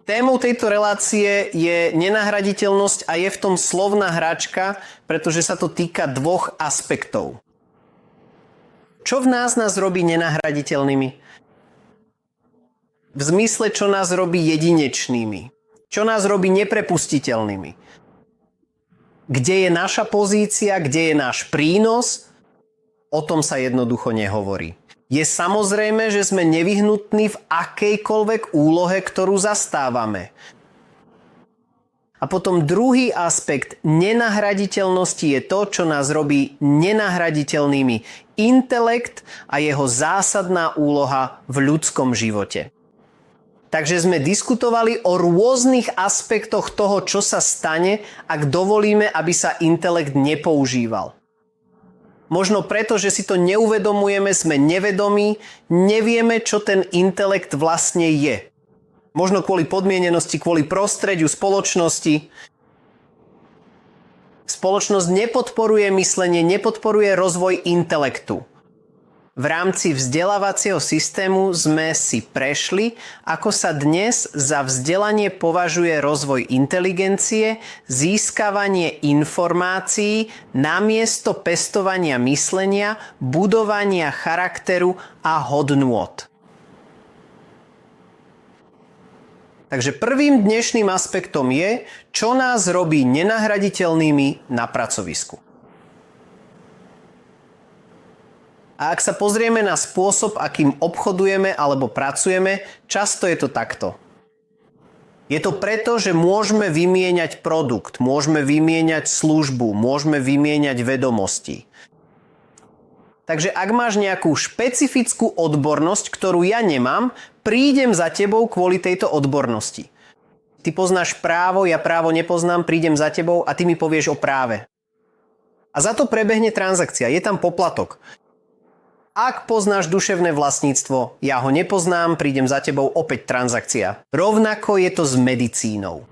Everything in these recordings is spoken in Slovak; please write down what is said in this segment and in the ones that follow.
Témou tejto relácie je nenahraditeľnosť a je v tom slovná hračka, pretože sa to týka dvoch aspektov. Čo v nás robí nenahraditeľnými? V zmysle, čo nás robí jedinečnými. Čo nás robí neprepustiteľnými. Kde je naša pozícia, kde je náš prínos, o tom sa jednoducho nehovorí. Je samozrejme, že sme nevyhnutní v akejkoľvek úlohe, ktorú zastávame. A potom druhý aspekt nenahraditeľnosti je to, čo nás robí nenahraditeľnými. Intelekt a jeho zásadná úloha v ľudskom živote. Takže sme diskutovali o rôznych aspektoch toho, čo sa stane, ak dovolíme, aby sa intelekt nepoužíval. Možno preto, že si to neuvedomujeme, sme nevedomí, nevieme, čo ten intelekt vlastne je. Možno kvôli podmienenosti, kvôli prostrediu spoločnosti. Spoločnosť nepodporuje myslenie, nepodporuje rozvoj intelektu. V rámci vzdelávacieho systému sme si prešli, ako sa dnes za vzdelanie považuje rozvoj inteligencie, získavanie informácií namiesto pestovania myslenia, budovania charakteru a hodnôt. Takže prvým dnešným aspektom je, čo nás robí nenahraditeľnými na pracovisku. A ak sa pozrieme na spôsob, akým obchodujeme alebo pracujeme, často je to takto. Je to preto, že môžeme vymieňať produkt, môžeme vymieňať službu, môžeme vymieňať vedomosti. Takže ak máš nejakú špecifickú odbornosť, ktorú ja nemám, prídem za tebou kvôli tejto odbornosti. Ty poznáš právo, ja právo nepoznám, prídem za tebou a ty mi povieš o práve. A za to prebehne transakcia, je tam poplatok. Ak poznáš duševné vlastníctvo, ja ho nepoznám, prídem za tebou, opäť transakcia. Rovnako je to s medicínou.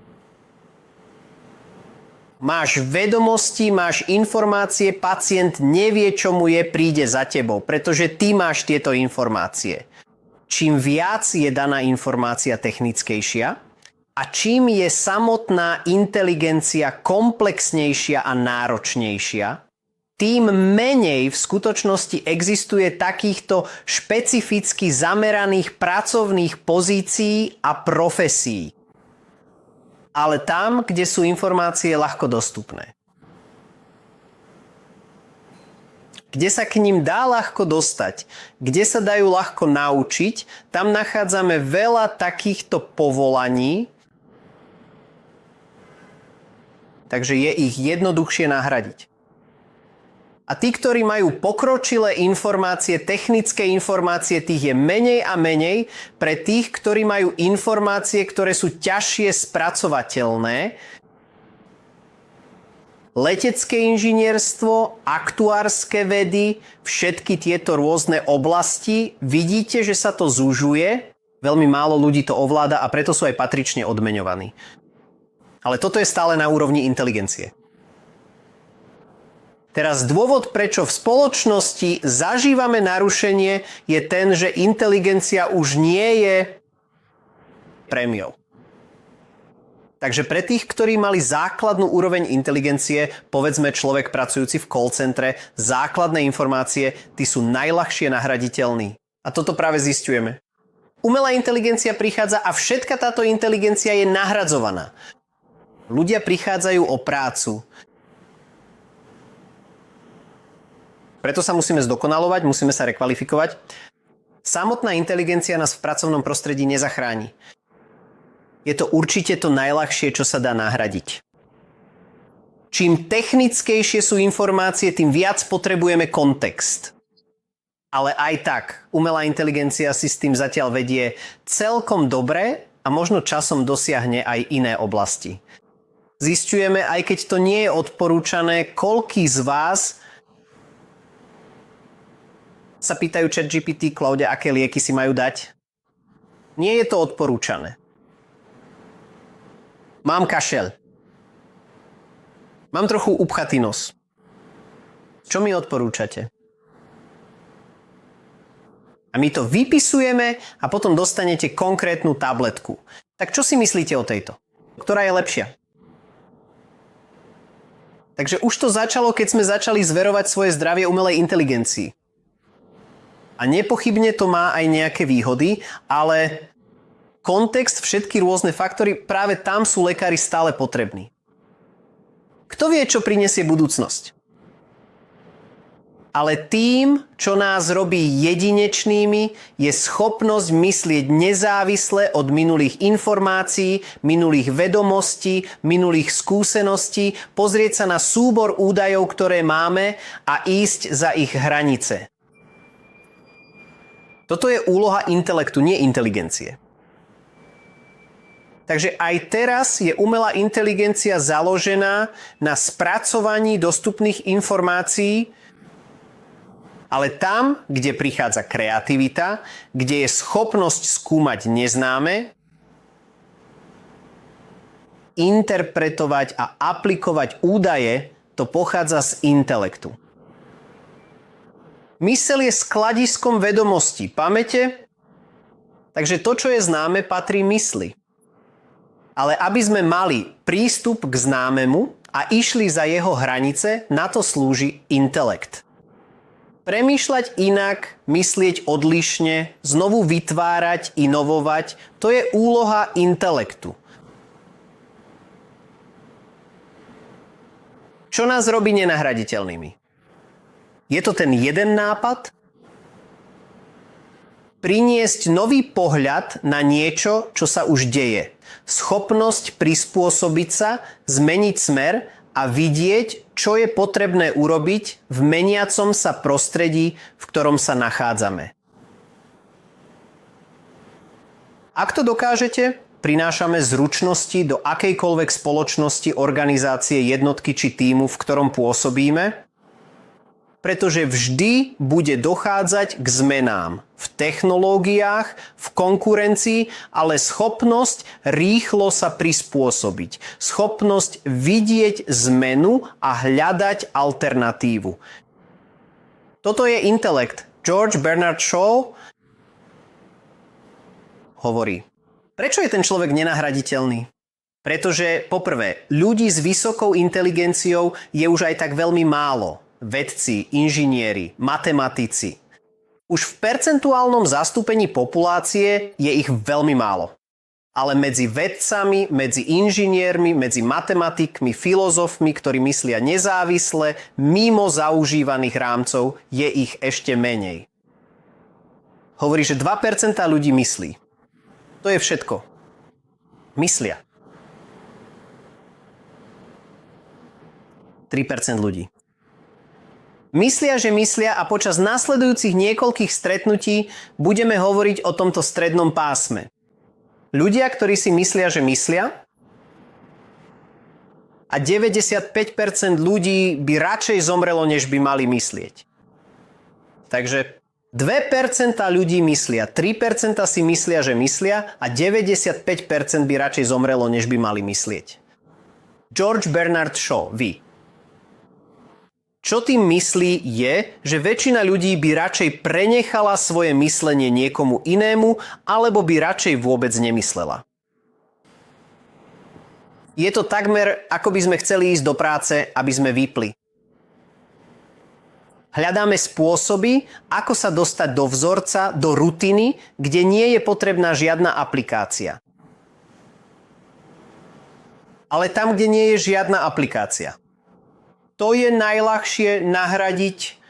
Máš vedomosti, máš informácie, pacient nevie, čo mu je, príde za tebou, pretože ty máš tieto informácie. Čím viac je daná informácia technickejšia a čím je samotná inteligencia komplexnejšia a náročnejšia, tým menej v skutočnosti existuje takýchto špecificky zameraných pracovných pozícií a profesí. Ale tam, kde sú informácie ľahko dostupné. Kde sa k ním dá ľahko dostať, kde sa dajú ľahko naučiť, tam nachádzame veľa takýchto povolaní, takže je ich jednoduchšie nahradiť. A tí, ktorí majú pokročilé informácie, technické informácie, tých je menej a menej. Pre tých, ktorí majú informácie, ktoré sú ťažšie spracovateľné, letecké inžinierstvo, aktuárske vedy, všetky tieto rôzne oblasti, vidíte, že sa to zužuje. Veľmi málo ľudí to ovláda a preto sú aj patrične odmeňovaní. Ale toto je stále na úrovni inteligencie. Teraz dôvod, prečo v spoločnosti zažívame narušenie, je ten, že inteligencia už nie je prémiou. Takže pre tých, ktorí mali základnú úroveň inteligencie, povedzme človek pracujúci v call centre, základné informácie, tí sú najľahšie nahraditeľní. A toto práve zisťujeme. Umelá inteligencia prichádza a všetka táto inteligencia je nahradzovaná. Ľudia prichádzajú o prácu. Preto sa musíme zdokonalovať, musíme sa rekvalifikovať. Samotná inteligencia nás v pracovnom prostredí nezachráni. Je to určite to najľahšie, čo sa dá nahradiť. Čím technickejšie sú informácie, tým viac potrebujeme kontext. Ale aj tak, umelá inteligencia si s tým zatiaľ vedie celkom dobre a možno časom dosiahne aj iné oblasti. Zisťujeme, aj keď to nie je odporúčané, koľký z vás sa pýtajú ChatGPT, Claude, aké lieky si majú dať? Nie je to odporúčané. Mám kašeľ. Mám trochu upchatý nos. Čo mi odporúčate? A my to vypisujeme a potom dostanete konkrétnu tabletku. Tak čo si myslíte o tejto? Ktorá je lepšia? Takže už to začalo, keď sme začali zverovať svoje zdravie umelej inteligencii. A nepochybne to má aj nejaké výhody, ale kontext, všetky rôzne faktory, práve tam sú lekári stále potrební. Kto vie, čo prinesie budúcnosť? Ale tým, čo nás robí jedinečnými, je schopnosť myslieť nezávisle od minulých informácií, minulých vedomostí, minulých skúseností, pozrieť sa na súbor údajov, ktoré máme a ísť za ich hranice. Toto je úloha intelektu, nie inteligencie. Takže aj teraz je umelá inteligencia založená na spracovaní dostupných informácií, ale tam, kde prichádza kreativita, kde je schopnosť skúmať neznáme, interpretovať a aplikovať údaje, to pochádza z intelektu. Myseľ je skladiskom vedomostí, pamäte? Takže to, čo je známe, patrí mysli. Ale aby sme mali prístup k známemu a išli za jeho hranice, na to slúži intelekt. Premýšľať inak, myslieť odlišne, znovu vytvárať, inovovať, to je úloha intelektu. Čo nás robí nenahraditeľnými? Je to ten jeden nápad? Priniesť nový pohľad na niečo, čo sa už deje. Schopnosť prispôsobiť sa, zmeniť smer a vidieť, čo je potrebné urobiť v meniacom sa prostredí, v ktorom sa nachádzame. Ak to dokážete, prinášame zručnosti do akejkoľvek spoločnosti, organizácie, jednotky či tímu, v ktorom pôsobíme, pretože vždy bude dochádzať k zmenám v technológiách, v konkurencii, ale schopnosť rýchlo sa prispôsobiť, schopnosť vidieť zmenu a hľadať alternatívu. Toto je intelekt. George Bernard Shaw hovorí, prečo je ten človek nenahraditeľný? Pretože poprvé, ľudí s vysokou inteligenciou je už aj tak veľmi málo. Vedci, inžinieri, matematici. Už v percentuálnom zastúpení populácie je ich veľmi málo. Ale medzi vedcami, medzi inžiniermi, medzi matematikmi, filozofmi, ktorí myslia nezávisle, mimo zaužívaných rámcov, je ich ešte menej. Hovorí, že 2% ľudí myslí. To je všetko. Myslia. 3% ľudí. Myslia, že myslia a počas nasledujúcich niekoľkých stretnutí budeme hovoriť o tomto strednom pásme. Ľudia, ktorí si myslia, že myslia a 95% ľudí by radšej zomrelo, než by mali myslieť. Takže 2% ľudí myslia, 3% si myslia, že myslia a 95% by radšej zomrelo, než by mali myslieť. George Bernard Shaw, vy. Čo tým myslí je, že väčšina ľudí by radšej prenechala svoje myslenie niekomu inému, alebo by radšej vôbec nemyslela. Je to takmer, ako by sme chceli ísť do práce, aby sme vypli. Hľadáme spôsoby, ako sa dostať do vzorca, do rutiny, kde nie je potrebná žiadna aplikácia. Ale tam, kde nie je žiadna aplikácia. To je najľahšie nahradiť.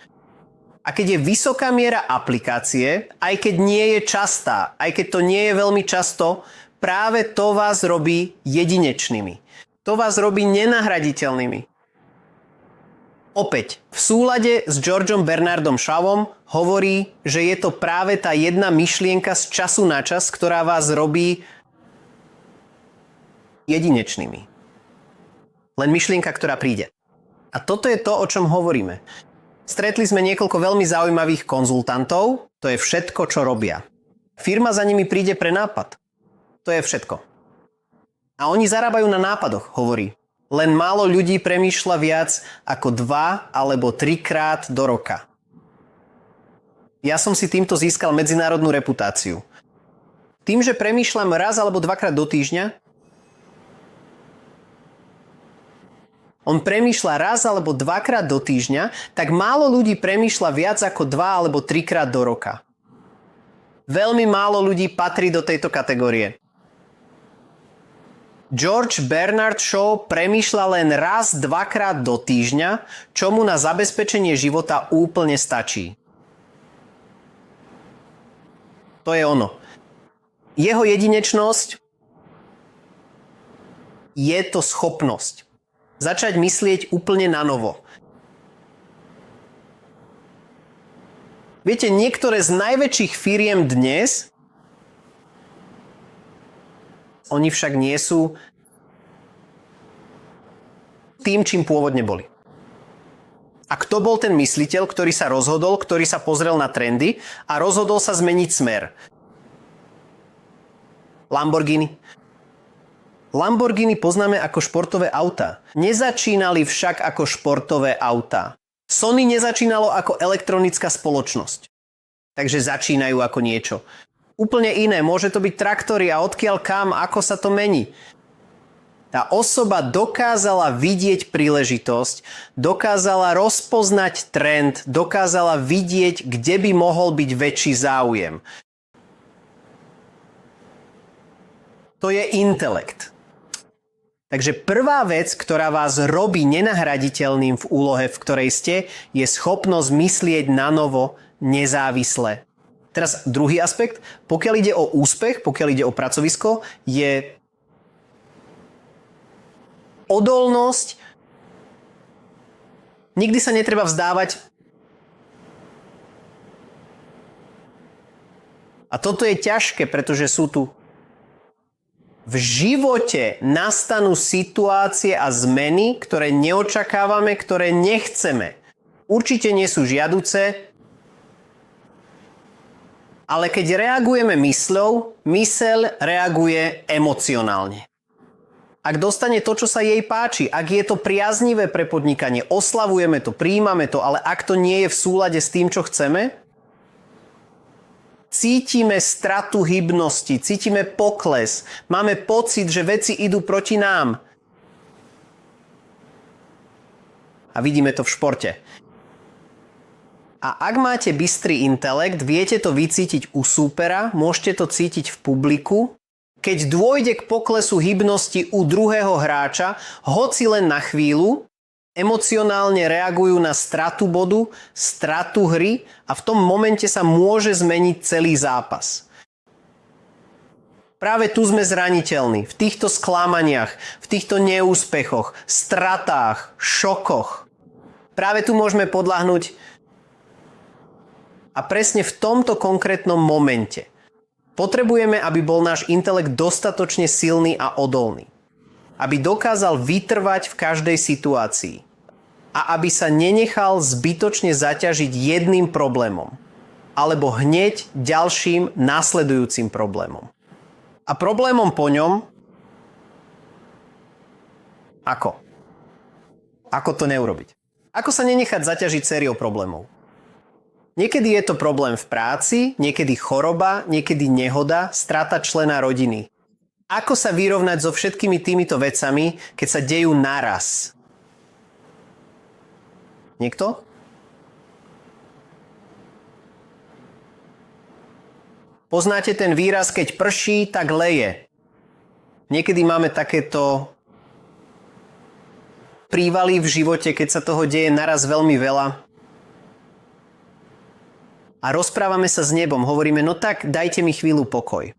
A keď je vysoká miera aplikácie, aj keď nie je častá, aj keď to nie je veľmi často, práve to vás robí jedinečnými. To vás robí nenahraditeľnými. Opäť, v súlade s Georgeom Bernardom Shawom hovorí, že je to práve tá jedna myšlienka z času na čas, ktorá vás robí jedinečnými. Len myšlienka, ktorá príde. A toto je to, o čom hovoríme. Stretli sme niekoľko veľmi zaujímavých konzultantov, to je všetko, čo robia. Firma za nimi príde pre nápad. To je všetko. A oni zarábajú na nápadoch, hovorí. Len málo ľudí premýšľa viac ako 2 alebo 3 krát do roka. Ja som si týmto získal medzinárodnú reputáciu. Tým, že premýšľam raz alebo dvakrát do týždňa, on premýšľa raz alebo dvakrát do týždňa, tak málo ľudí premýšľa viac ako 2 alebo 3 krát do roka. Veľmi málo ľudí patrí do tejto kategórie. George Bernard Shaw premýšľa len raz, dvakrát do týždňa, čo mu na zabezpečenie života úplne stačí. To je ono. Jeho jedinečnosť je to schopnosť začať myslieť úplne na novo. Viete, niektoré z najväčších firiem dnes, oni však nie sú tým, čím pôvodne boli. A kto bol ten mysliteľ, ktorý sa rozhodol, ktorý sa pozrel na trendy a rozhodol sa zmeniť smer? Lamborghini. Lamborghini poznáme ako športové autá. Nezačínali však ako športové autá. Sony nezačínalo ako elektronická spoločnosť. Takže začínajú ako niečo úplne iné. Môže to byť traktory a odkiaľ kam, ako sa to mení. Tá osoba dokázala vidieť príležitosť, dokázala rozpoznať trend, dokázala vidieť, kde by mohol byť väčší záujem. To je intelekt. Takže prvá vec, ktorá vás robí nenahraditeľným v úlohe, v ktorej ste, je schopnosť myslieť na novo, nezávisle. Teraz druhý aspekt, pokiaľ ide o úspech, pokiaľ ide o pracovisko, je odolnosť. Nikdy sa netreba vzdávať. A toto je ťažké, pretože sú tu v živote nastanú situácie a zmeny, ktoré neočakávame, ktoré nechceme. Určite nie sú žiaduce, ale keď reagujeme mysľou, myseľ reaguje emocionálne. Ak dostane to, čo sa jej páči, ak je to priaznivé pre podnikanie, oslavujeme to, prijímame to, ale ak to nie je v súlade s tým, čo chceme, cítime stratu hybnosti, cítime pokles, máme pocit, že veci idú proti nám. A vidíme to v športe. A ak máte bystrý intelekt, viete to vycítiť u súpera, môžete to cítiť v publiku. Keď dôjde k poklesu hybnosti u druhého hráča, hoci len na chvíľu, emocionálne reagujú na stratu bodu, stratu hry a v tom momente sa môže zmeniť celý zápas. Práve tu sme zraniteľní, v týchto sklamaniach, v týchto neúspechoch, stratách, šokoch. Práve tu môžeme podľahnúť a presne v tomto konkrétnom momente potrebujeme, aby bol náš intelekt dostatočne silný a odolný. Aby dokázal vytrvať v každej situácii. A aby sa nenechal zbytočne zaťažiť jedným problémom. Alebo hneď ďalším nasledujúcim problémom. A problémom po ňom... Ako? Ako to neurobiť? Ako sa nenechať zaťažiť sériou problémov? Niekedy je to problém v práci, niekedy choroba, niekedy nehoda, strata člena rodiny. Ako sa vyrovnať so všetkými týmito vecami, keď sa dejú naraz? Niekto? Poznáte ten výraz, keď prší, tak leje. Niekedy máme takéto prívaly v živote, keď sa toho deje naraz veľmi veľa. A rozprávame sa s nebom, hovoríme, no tak dajte mi chvíľu pokoj.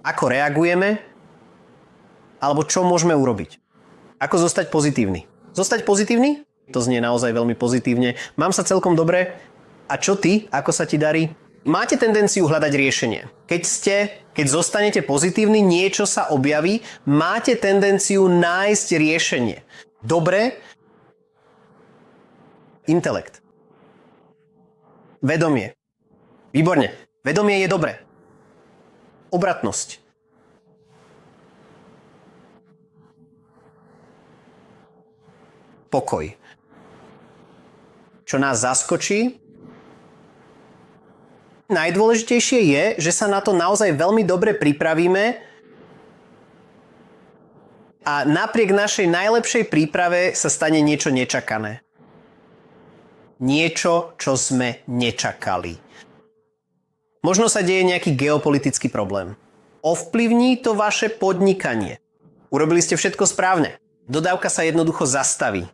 Ako reagujeme? Alebo čo môžeme urobiť? Ako zostať pozitívny? Zostať pozitívny? To znie naozaj veľmi pozitívne. Mám sa celkom dobre. A čo ty? Ako sa ti darí? Máte tendenciu hľadať riešenie. Keď zostanete pozitívni, niečo sa objaví, máte tendenciu nájsť riešenie. Dobre? Intelekt. Vedomie. Výborne. Vedomie je dobré. Obratnosť. Pokoj. Čo nás zaskočí, Najdôležitejšie je, že sa na to naozaj veľmi dobre pripravíme a napriek našej najlepšej príprave sa stane niečo nečakané. Niečo, čo sme nečakali. Možno sa deje nejaký geopolitický problém. Ovplyvní to vaše podnikanie. Urobili ste všetko správne. Dodávka sa jednoducho zastaví.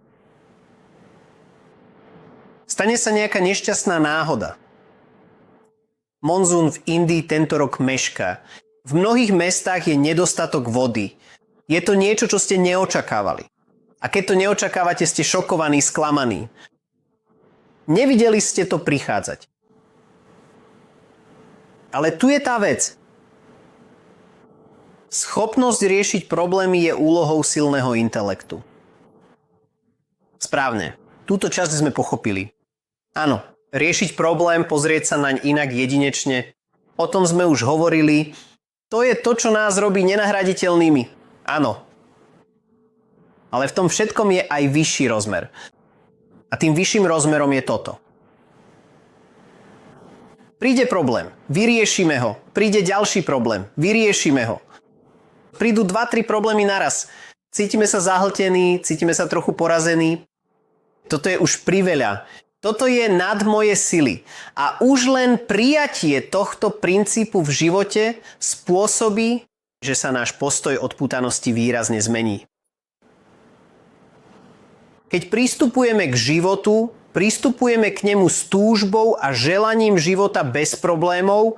Stane sa nejaká nešťastná náhoda. Monzún v Indii tento rok mešká. V mnohých mestách je nedostatok vody. Je to niečo, čo ste neočakávali. A keď to neočakávate, ste šokovaní, sklamaní. Nevideli ste to prichádzať. Ale tu je tá vec. Schopnosť riešiť problémy je úlohou silného intelektu. Správne. Túto časť sme pochopili. Áno. Riešiť problém, pozrieť sa naň inak jedinečne. O tom sme už hovorili. To je to, čo nás robí nenahraditeľnými. Áno. Ale v tom všetkom je aj vyšší rozmer. A tým vyšším rozmerom je toto. Príde problém, vyriešime ho. Príde ďalší problém, vyriešime ho. Prídu 2-3 problémy naraz. Cítime sa zahltení, cítime sa trochu porazení. Toto je už priveľa. Toto je nad moje sily. A už len prijatie tohto princípu v živote spôsobí, že sa náš postoj odpútanosti výrazne zmení. Keď pristupujeme k životu, pristupujeme k nemu s túžbou a želaním života bez problémov,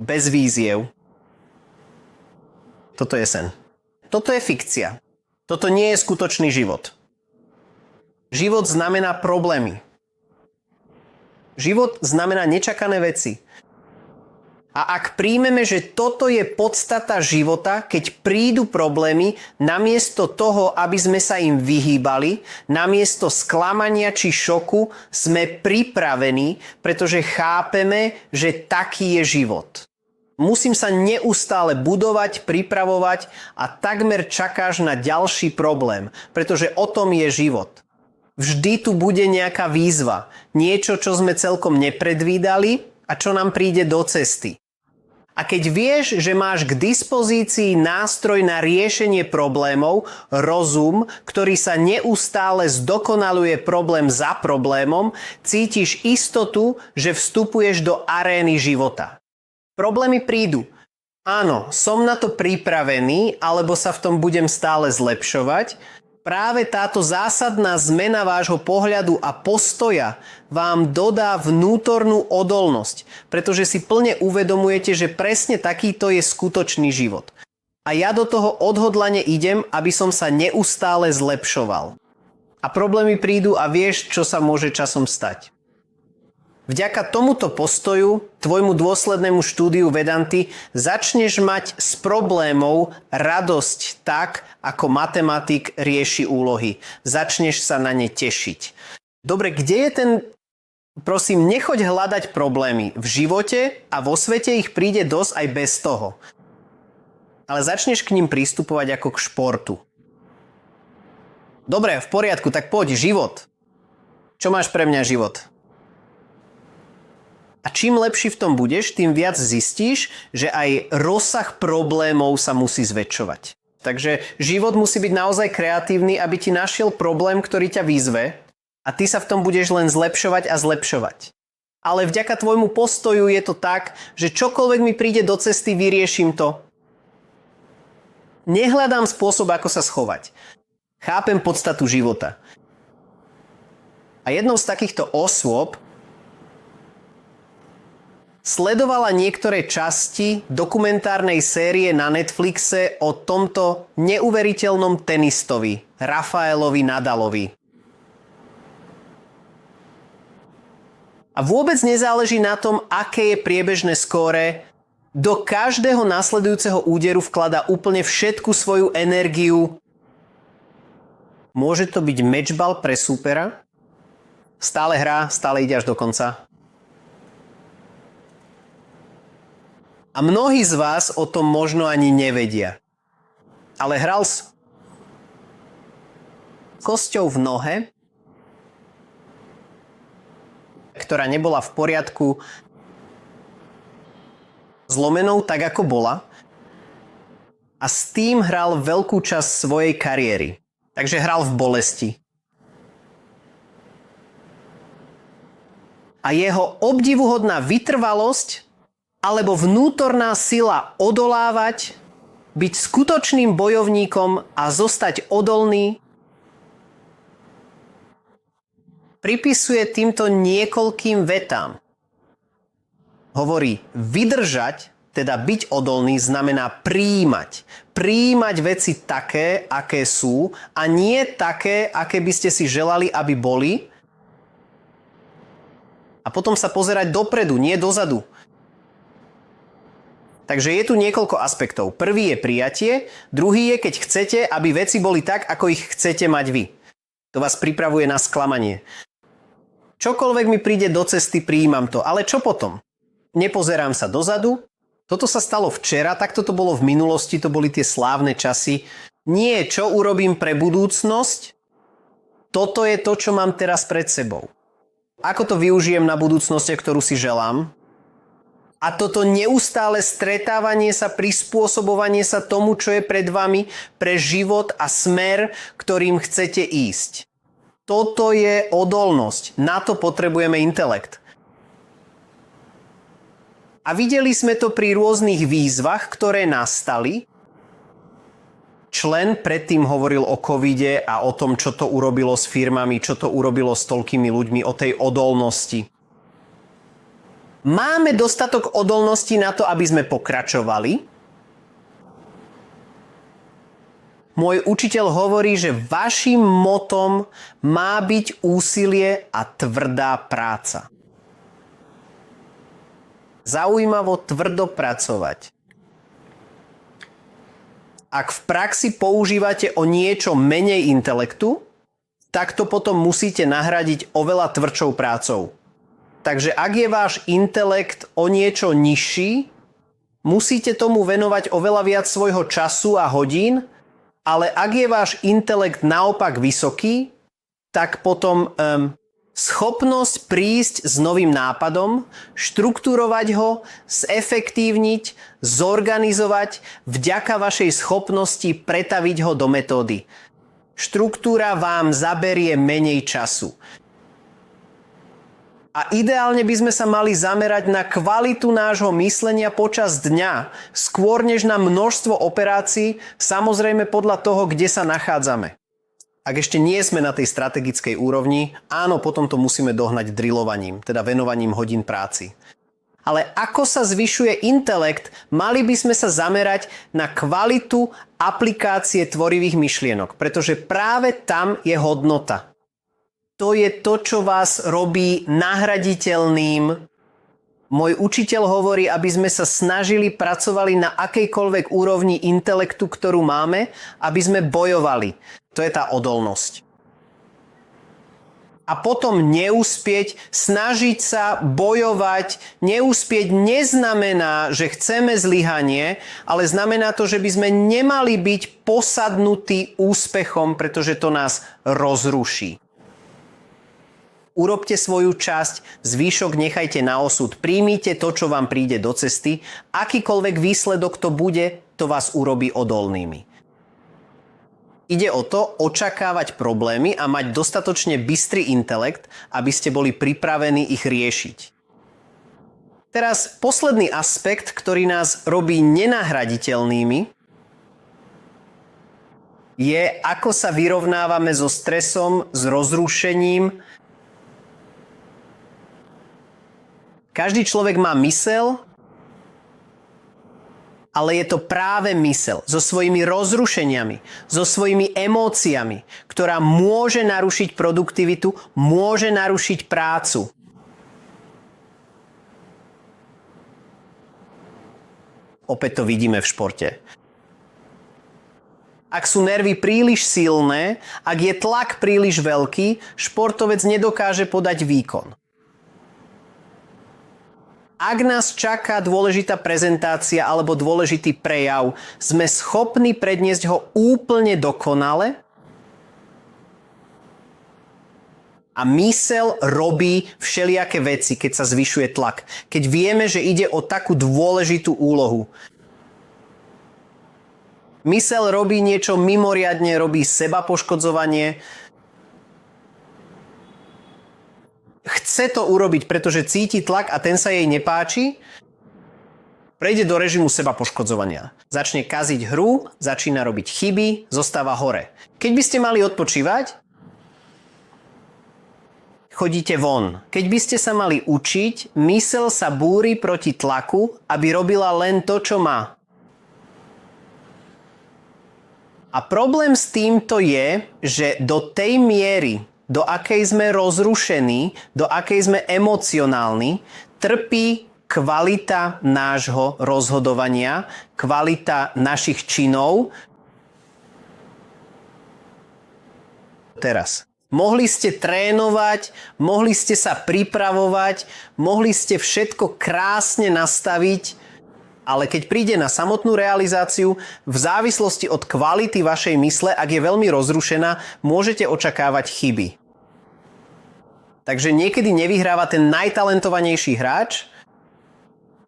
bez víziev. Toto je sen. Toto je fikcia. Toto nie je skutočný život. Život znamená problémy. Život znamená nečakané veci. A ak príjmeme, že toto je podstata života, keď prídu problémy, namiesto toho, aby sme sa im vyhýbali, namiesto sklamania či šoku, sme pripravení, pretože chápeme, že taký je život. Musím sa neustále budovať, pripravovať a takmer čakáš na ďalší problém, pretože o tom je život. Vždy tu bude nejaká výzva, niečo, čo sme celkom nepredvídali a čo nám príde do cesty. A keď vieš, že máš k dispozícii nástroj na riešenie problémov, rozum, ktorý sa neustále zdokonaluje problém za problémom, cítiš istotu, že vstupuješ do arény života. Problémy prídu. Áno, som na to pripravený, alebo sa v tom budem stále zlepšovať. Práve táto zásadná zmena vášho pohľadu a postoja vám dodá vnútornú odolnosť, pretože si plne uvedomujete, že presne takýto je skutočný život. A ja do toho odhodlane idem, aby som sa neustále zlepšoval. A problémy prídu a vieš, čo sa môže časom stať. Vďaka tomuto postoju, tvojmu dôslednému štúdiu Vedanty, začneš mať z problémov radosť tak, ako matematik rieši úlohy. Začneš sa na ne tešiť. Dobre, kde je ten... Prosím, nechoď hľadať problémy. V živote a vo svete ich príde dosť aj bez toho. Ale začneš k ním pristupovať ako k športu. Dobre, v poriadku, tak poď, život. Čo máš pre mňa život? A čím lepší v tom budeš, tým viac zistíš, že aj rozsah problémov sa musí zväčšovať. Takže život musí byť naozaj kreatívny, aby ti našiel problém, ktorý ťa vyzve a ty sa v tom budeš len zlepšovať a zlepšovať. Ale vďaka tvojmu postoju je to tak, že čokoľvek mi príde do cesty, vyrieším to. Nehľadám spôsob, ako sa schovať. Chápem podstatu života. A jednou z takýchto osôb sledovala niektoré časti dokumentárnej série na Netflixe o tomto neuveriteľnom tenistovi, Rafaelovi Nadalovi. A vôbec nezáleží na tom, aké je priebežné skóre. Do každého nasledujúceho úderu vkladá úplne všetku svoju energiu. Môže to byť mečbal pre súpera? Stále hrá, stále ide až do konca. A mnohí z vás o tom možno ani nevedia. Ale hral s kosťou v nohe, ktorá nebola v poriadku, zlomenou tak, ako bola. A s tým hral veľkú časť svojej kariéry. Takže hral v bolesti. A jeho obdivuhodná vytrvalosť alebo vnútorná sila odolávať, byť skutočným bojovníkom a zostať odolný, pripisuje týmto niekoľkým vetám. Hovorí, vydržať, teda byť odolný, znamená prijímať. Prijímať veci také, aké sú, a nie také, aké by ste si želali, aby boli. A potom sa pozerať dopredu, nie dozadu. Takže je tu niekoľko aspektov. Prvý je prijatie, druhý je, keď chcete, aby veci boli tak, ako ich chcete mať vy. To vás pripravuje na sklamanie. Čokoľvek mi príde do cesty, prijímam to. Ale čo potom? Nepozerám sa dozadu. Toto sa stalo včera, takto to bolo v minulosti, to boli tie slávne časy. Nie, čo urobím pre budúcnosť, toto je to, čo mám teraz pred sebou. Ako to využijem na budúcnosti, ktorú si želám? A toto neustále stretávanie sa, prispôsobovanie sa tomu, čo je pred vami, pre život a smer, ktorým chcete ísť. Toto je odolnosť. Na to potrebujeme intelekt. A videli sme to pri rôznych výzvach, ktoré nastali. Člen predtým hovoril o covide a o tom, čo to urobilo s firmami, čo to urobilo s toľkými ľuďmi, o tej odolnosti. Máme dostatok odolnosti na to, aby sme pokračovali. Môj učiteľ hovorí, že vašim motom má byť úsilie a tvrdá práca. Zaujímavo tvrdo pracovať. Ak v praxi používate o niečo menej intelektu, tak to potom musíte nahradiť oveľa tvrdšou prácou. Takže ak je váš intelekt o niečo nižší, musíte tomu venovať oveľa viac svojho času a hodín, ale ak je váš intelekt naopak vysoký, tak potom schopnosť prísť s novým nápadom, štruktúrovať ho, zefektívniť, zorganizovať vďaka vašej schopnosti pretaviť ho do metódy. Štruktúra vám zaberie menej času. A ideálne by sme sa mali zamerať na kvalitu nášho myslenia počas dňa, skôr než na množstvo operácií, samozrejme podľa toho, kde sa nachádzame. Ak ešte nie sme na tej strategickej úrovni, áno, potom to musíme dohnať drillovaním, teda venovaním hodín práci. Ale ako sa zvyšuje intelekt, mali by sme sa zamerať na kvalitu aplikácie tvorivých myšlienok, pretože práve tam je hodnota. To je to, čo vás robí nahraditeľným. Môj učiteľ hovorí, aby sme sa snažili, pracovali na akejkoľvek úrovni intelektu, ktorú máme, aby sme bojovali. To je tá odolnosť. A potom neúspieť, snažiť sa bojovať, neúspieť neznamená, že chceme zlyhanie, ale znamená to, že by sme nemali byť posadnutí úspechom, pretože to nás rozruší. Urobte svoju časť, zvyšok nechajte na osud. Príjmite to, čo vám príde do cesty. Akýkoľvek výsledok to bude, to vás urobí odolnými. Ide o to očakávať problémy a mať dostatočne bystrý intelekt, aby ste boli pripravení ich riešiť. Teraz posledný aspekt, ktorý nás robí nenahraditeľnými, je, ako sa vyrovnávame so stresom, s rozrušením. Každý človek má myseľ, ale je to práve myseľ so svojimi rozrušeniami, so svojimi emóciami, ktorá môže narušiť produktivitu, môže narušiť prácu. Opäť to vidíme v športe. Ak sú nervy príliš silné, ak je tlak príliš veľký, športovec nedokáže podať výkon. Ak nás čaká dôležitá prezentácia alebo dôležitý prejav, sme schopní predniesť ho úplne dokonale? A myseľ robí všelijaké veci, keď sa zvyšuje tlak. Keď vieme, že ide o takú dôležitú úlohu. Myseľ robí niečo mimoriadne, robí sebapoškodzovanie. Chce to urobiť, pretože cíti tlak a ten sa jej nepáči. Prejde do režimu sebapoškodzovania. Začne kaziť hru, začína robiť chyby, zostáva hore. Keď by ste mali odpočívať, chodíte von. Keď by ste sa mali učiť, myseľ sa búri proti tlaku, aby robila len to, čo má. A problém s týmto je, že do tej miery, do akej sme rozrušení, do akej sme emocionálni, trpí kvalita nášho rozhodovania, kvalita našich činov. Teraz. Mohli ste trénovať, mohli ste sa pripravovať, mohli ste všetko krásne nastaviť, ale keď príde na samotnú realizáciu, v závislosti od kvality vašej mysle, ak je veľmi rozrušená, môžete očakávať chyby. Takže niekedy nevyhráva ten najtalentovanejší hráč,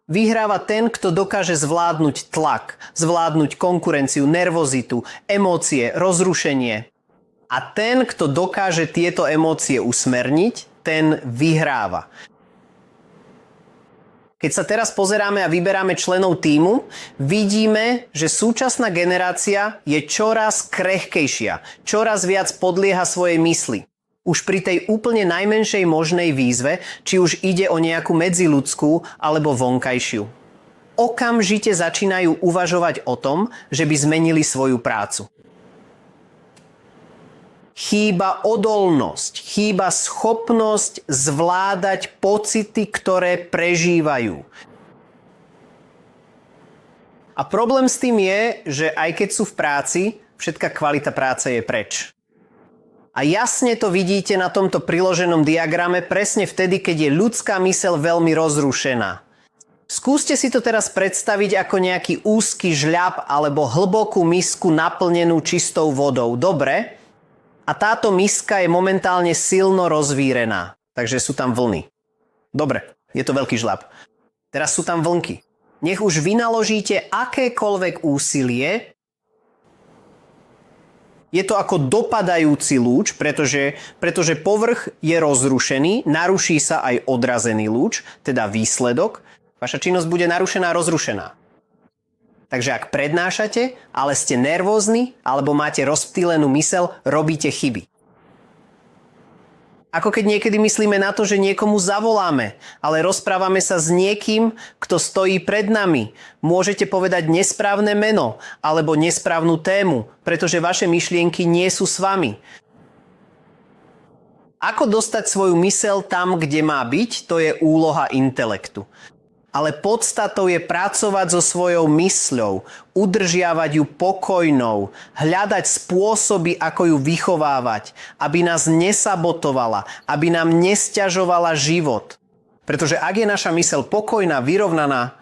vyhráva ten, kto dokáže zvládnuť tlak, zvládnuť konkurenciu, nervozitu, emócie, rozrušenie. A ten, kto dokáže tieto emócie usmerniť, ten vyhráva. Keď sa teraz pozeráme a vyberáme členov tímu, vidíme, že súčasná generácia je čoraz krehkejšia, čoraz viac podlieha svojej mysli. Už pri tej úplne najmenšej možnej výzve, či už ide o nejakú medziľudskú alebo vonkajšiu. Okamžite začínajú uvažovať o tom, že by zmenili svoju prácu. Chýba odolnosť, chýba schopnosť zvládať pocity, ktoré prežívajú. A problém s tým je, že aj keď sú v práci, všetká kvalita práce je preč. A jasne to vidíte na tomto priloženom diagrame presne vtedy, keď je ľudská myseľ veľmi rozrušená. Skúste si to teraz predstaviť ako nejaký úzky žľab alebo hlbokú misku naplnenú čistou vodou. Dobre? A táto miska je momentálne silno rozvírená. Takže sú tam vlny. Dobre, je to veľký žľab. Teraz sú tam vlnky. Nech už vynaložíte akékoľvek úsilie, je to ako dopadajúci lúč, pretože povrch je rozrušený, naruší sa aj odrazený lúč, teda výsledok. Vaša činnosť bude narušená a rozrušená. Takže ak prednášate, ale ste nervózni alebo máte rozptýlenú myseľ, robíte chyby. Ako keď niekedy myslíme na to, že niekomu zavoláme, ale rozprávame sa s niekým, kto stojí pred nami. Môžete povedať nesprávne meno alebo nesprávnu tému, pretože vaše myšlienky nie sú s vami. Ako dostať svoju myseľ tam, kde má byť, to je úloha intelektu. Ale podstatou je pracovať so svojou mysľou, udržiavať ju pokojnou, hľadať spôsoby, ako ju vychovávať, aby nás nesabotovala, aby nám nesťažovala život. Pretože ak je naša myseľ pokojná, vyrovnaná,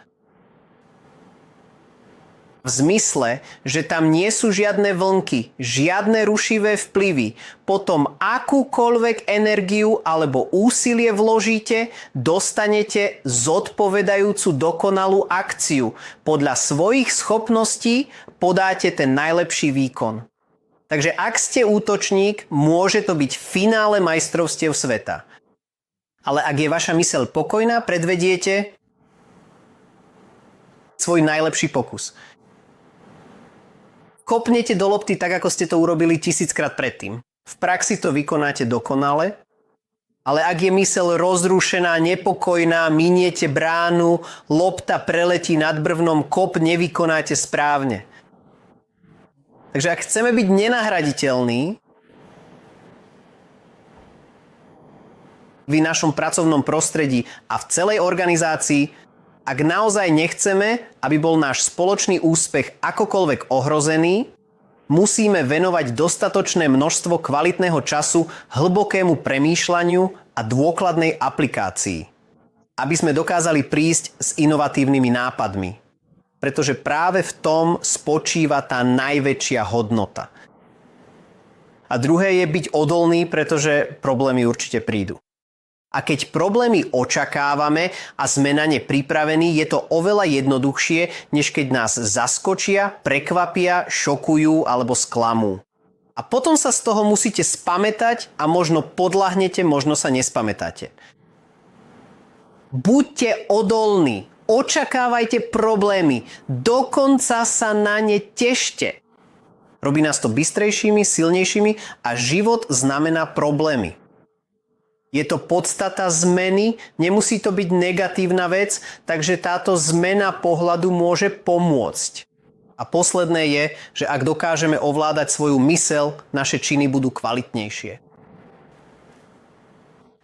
v zmysle, že tam nie sú žiadne vlnky, žiadne rušivé vplyvy, potom akúkoľvek energiu alebo úsilie vložíte, dostanete zodpovedajúcu dokonalú akciu. Podľa svojich schopností podáte ten najlepší výkon. Takže ak ste útočník, môže to byť finále majstrovstiev sveta. Ale ak je vaša myseľ pokojná, predvediete svoj najlepší pokus. Kopnete do lopty tak, ako ste to urobili 1000-krát predtým. V praxi to vykonáte dokonale, ale ak je myseľ rozrušená, nepokojná, miniete bránu, lopta preletí nad brvnom, kop nevykonáte správne. Takže ak chceme byť nenahraditeľní v našom pracovnom prostredí a v celej organizácii, ak naozaj nechceme, aby bol náš spoločný úspech akokoľvek ohrozený, musíme venovať dostatočné množstvo kvalitného času hlbokému premýšľaniu a dôkladnej aplikácii, aby sme dokázali prísť s inovatívnymi nápadmi. Pretože práve v tom spočíva tá najväčšia hodnota. A druhé je byť odolný, pretože problémy určite prídu. A keď problémy očakávame a sme na ne pripravení, je to oveľa jednoduchšie, než keď nás zaskočia, prekvapia, šokujú alebo sklamú. A potom sa z toho musíte spamätať a možno podľahnete, možno sa nespamätáte. Buďte odolní, očakávajte problémy, dokonca sa na ne tešte. Robí nás to bystrejšími, silnejšími a život znamená problémy. Je to podstata zmeny, nemusí to byť negatívna vec, takže táto zmena pohľadu môže pomôcť. A posledné je, že ak dokážeme ovládať svoju myseľ, naše činy budú kvalitnejšie.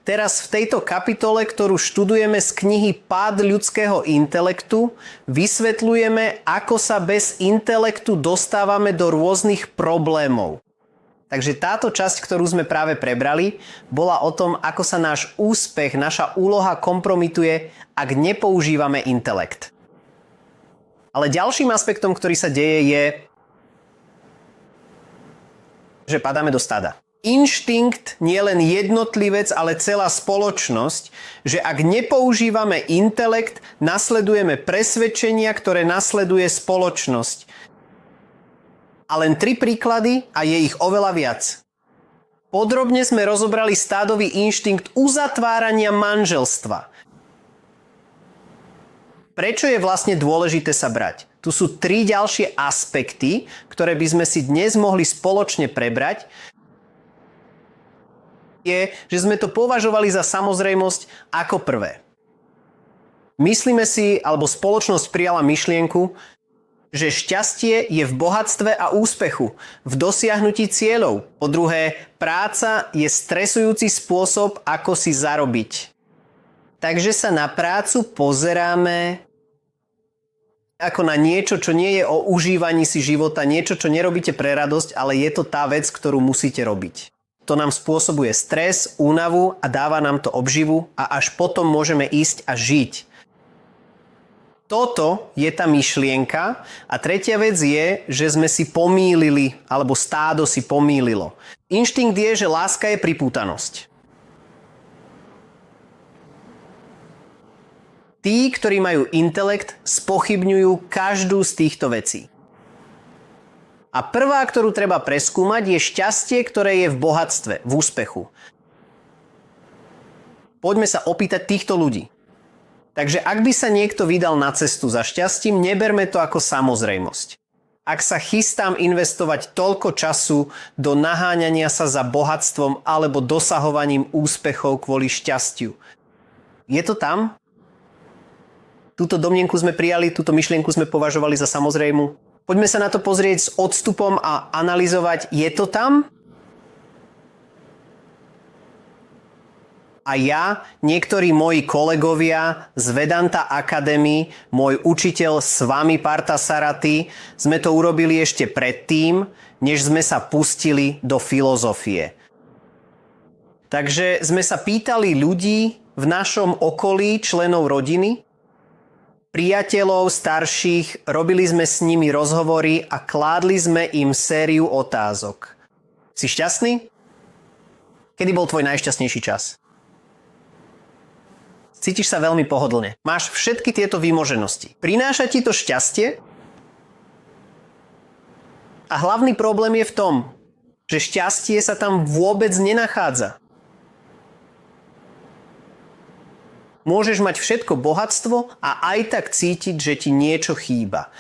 Teraz v tejto kapitole, ktorú študujeme z knihy Pád ľudského intelektu, vysvetľujeme, ako sa bez intelektu dostávame do rôznych problémov. Takže táto časť, ktorú sme práve prebrali, bola o tom, ako sa náš úspech, naša úloha kompromituje, ak nepoužívame intelekt. Ale ďalším aspektom, ktorý sa deje, je, že padáme do stáda. Inštinkt nie len jednotlivec, ale celá spoločnosť, že ak nepoužívame intelekt, nasledujeme presvedčenia, ktoré nasleduje spoločnosť. A len 3 príklady a je ich oveľa viac. Podrobne sme rozobrali stádový inštinkt uzatvárania manželstva. Prečo je vlastne dôležité sa brať? Tu sú 3 ďalšie aspekty, ktoré by sme si dnes mohli spoločne prebrať. Je, že sme to považovali za samozrejmosť ako prvé. Myslíme si, alebo spoločnosť prijala myšlienku, že šťastie je v bohatstve a úspechu, v dosiahnutí cieľov. Po druhé, práca je stresujúci spôsob, ako si zarobiť. Takže sa na prácu pozeráme ako na niečo, čo nie je o užívaní si života, niečo, čo nerobíte pre radosť, ale je to tá vec, ktorú musíte robiť. To nám spôsobuje stres, únavu a dáva nám to obživu a až potom môžeme ísť a žiť. Toto je tá myšlienka a tretia vec je, že sme si pomýlili, alebo stádo si pomýlilo. Inštinkt je, že láska je pripútanosť. Tí, ktorí majú intelekt, spochybňujú každú z týchto vecí. A prvá, ktorú treba preskúmať, je šťastie, ktoré je v bohatstve, v úspechu. Poďme sa opýtať týchto ľudí. Takže ak by sa niekto vydal na cestu za šťastím, neberme to ako samozrejmosť. Ak sa chystám investovať toľko času do naháňania sa za bohatstvom alebo dosahovaním úspechov kvôli šťastiu, je to tam? Túto domnienku sme prijali, túto myšlienku sme považovali za samozrejmú. Poďme sa na to pozrieť s odstupom a analyzovať, je to tam? A ja, niektorí moji kolegovia z Vedanta Academy, môj učiteľ Swami Parthasarathi, sme to urobili ešte predtým, než sme sa pustili do filozofie. Takže sme sa pýtali ľudí v našom okolí, členov rodiny, priateľov, starších, robili sme s nimi rozhovory a kládli sme im sériu otázok. Si šťastný? Kedy bol tvoj najšťastnejší čas? Cítiš sa veľmi pohodlne. Máš všetky tieto výmoženosti. Prináša ti to šťastie? A hlavný problém je v tom, že šťastie sa tam vôbec nenachádza. Môžeš mať všetko bohatstvo a aj tak cítiť, že ti niečo chýba.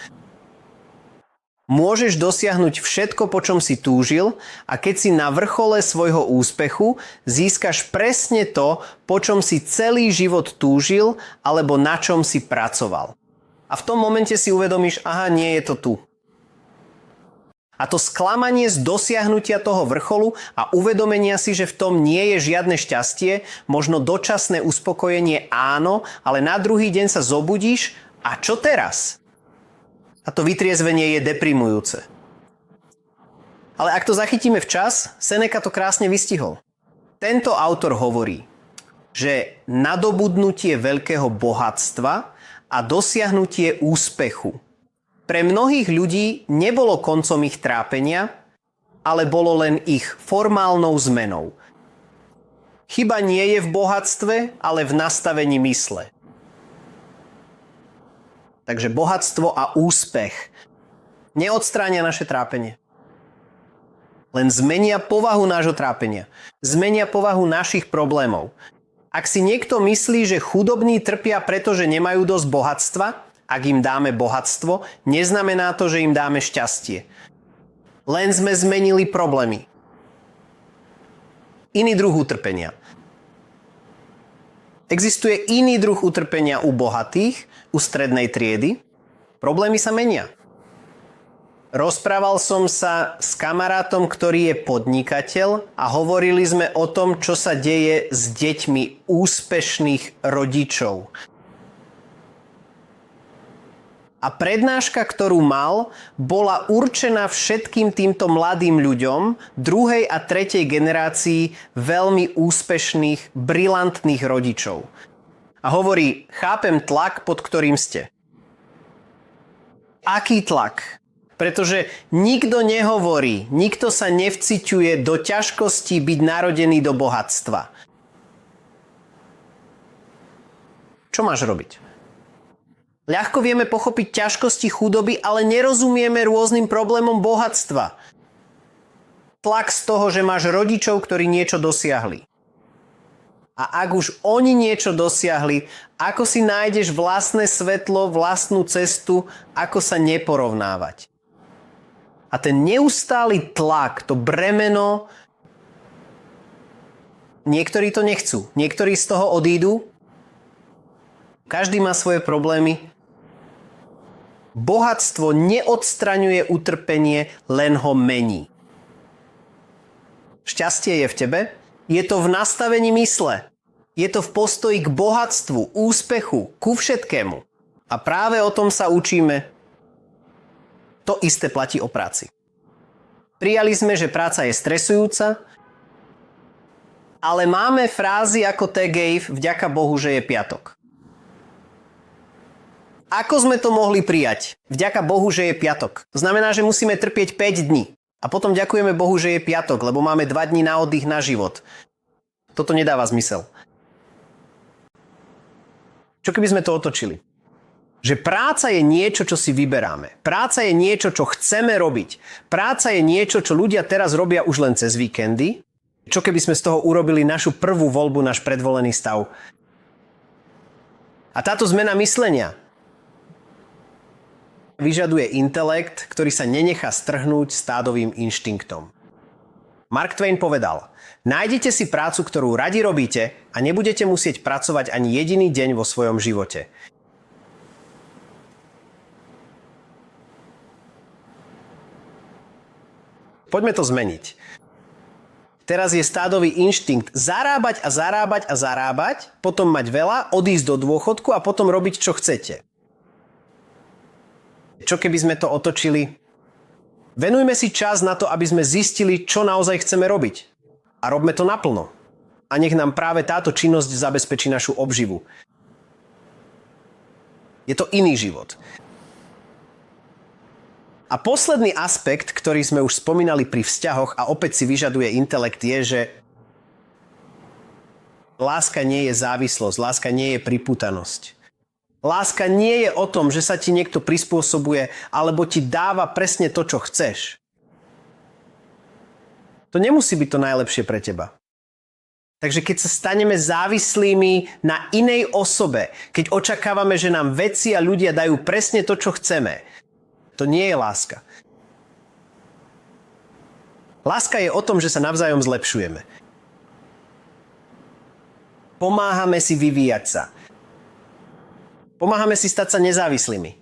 Môžeš dosiahnuť všetko, po čom si túžil a keď si na vrchole svojho úspechu, získaš presne to, po čom si celý život túžil alebo na čom si pracoval. A v tom momente si uvedomíš, aha, nie je to tu. A to sklamanie z dosiahnutia toho vrcholu a uvedomenia si, že v tom nie je žiadne šťastie, možno dočasné uspokojenie áno, ale na druhý deň sa zobudíš a čo teraz? A to vytriezvenie je deprimujúce. Ale ak to zachytíme včas, Seneca to krásne vystihol. Tento autor hovorí, že nadobudnutie veľkého bohatstva a dosiahnutie úspechu pre mnohých ľudí nebolo koncom ich trápenia, ale bolo len ich formálnou zmenou. Chyba nie je v bohatstve, ale v nastavení mysle. Takže bohatstvo a úspech neodstránia naše trápenie. Len zmenia povahu nášho trápenia. Zmenia povahu našich problémov. Ak si niekto myslí, že chudobní trpia, pretože nemajú dosť bohatstva, ak im dáme bohatstvo, neznamená to, že im dáme šťastie. Len sme zmenili problémy. Iný druh utrpenia. Existuje iný druh utrpenia u bohatých, u strednej triedy. Problémy sa menia. Rozprával som sa s kamarátom, ktorý je podnikateľ a hovorili sme o tom, čo sa deje s deťmi úspešných rodičov. A prednáška, ktorú mal, bola určená všetkým týmto mladým ľuďom druhej a tretej generácii veľmi úspešných, brilantných rodičov. A hovorí, chápem tlak, pod ktorým ste. Aký tlak? Pretože nikto nehovorí, nikto sa nevciťuje do ťažkosti byť narodený do bohatstva. Čo máš robiť? Ľahko vieme pochopiť ťažkosti chudoby, ale nerozumieme rôznym problémom bohatstva. Tlak z toho, že máš rodičov, ktorí niečo dosiahli. A ak už oni niečo dosiahli, ako si nájdeš vlastné svetlo, vlastnú cestu, ako sa neporovnávať. A ten neustály tlak, to bremeno, niektorí to nechcú, niektorí z toho odídu. Každý má svoje problémy. Bohatstvo neodstraňuje utrpenie, len ho mení. Šťastie je v tebe, je to v nastavení mysle. Je to v postoji k bohatstvu, úspechu, ku všetkému. A práve o tom sa učíme. To isté platí o práci. Prijali sme, že práca je stresujúca, ale máme frázy ako Tegave, vďaka Bohu, že je piatok. Ako sme to mohli prijať? Vďaka Bohu, že je piatok. To znamená, že musíme trpieť 5 dní. A potom ďakujeme Bohu, že je piatok, lebo máme 2 dní na oddych na život. Toto nedáva zmysel. Čo keby sme to otočili? Že práca je niečo, čo si vyberáme. Práca je niečo, čo chceme robiť. Práca je niečo, čo ľudia teraz robia už len cez víkendy. Čo keby sme z toho urobili našu prvú voľbu, náš predvolený stav? A táto zmena myslenia vyžaduje intelekt, ktorý sa nenechá strhnúť stádovým inštinktom. Mark Twain povedal, nájdete si prácu, ktorú radi robíte a nebudete musieť pracovať ani jediný deň vo svojom živote. Poďme to zmeniť. Teraz je stádový inštinkt zarábať a zarábať a zarábať, potom mať veľa, odísť do dôchodku a potom robiť, čo chcete. Čo keby sme to otočili? Venujme si čas na to, aby sme zistili, čo naozaj chceme robiť. A robme to naplno. A nech nám práve táto činnosť zabezpečí našu obživu. Je to iný život. A posledný aspekt, ktorý sme už spomínali pri vzťahoch a opäť si vyžaduje intelekt, je, že láska nie je závislosť, láska nie je pripútanosť. Láska nie je o tom, že sa ti niekto prispôsobuje alebo ti dáva presne to, čo chceš. To nemusí byť to najlepšie pre teba. Takže keď sa staneme závislými na inej osobe, keď očakávame, že nám veci a ľudia dajú presne to, čo chceme, to nie je láska. Láska je o tom, že sa navzájom zlepšujeme. Pomáhame si vyvíjať sa. Pomáhame si stať sa nezávislými.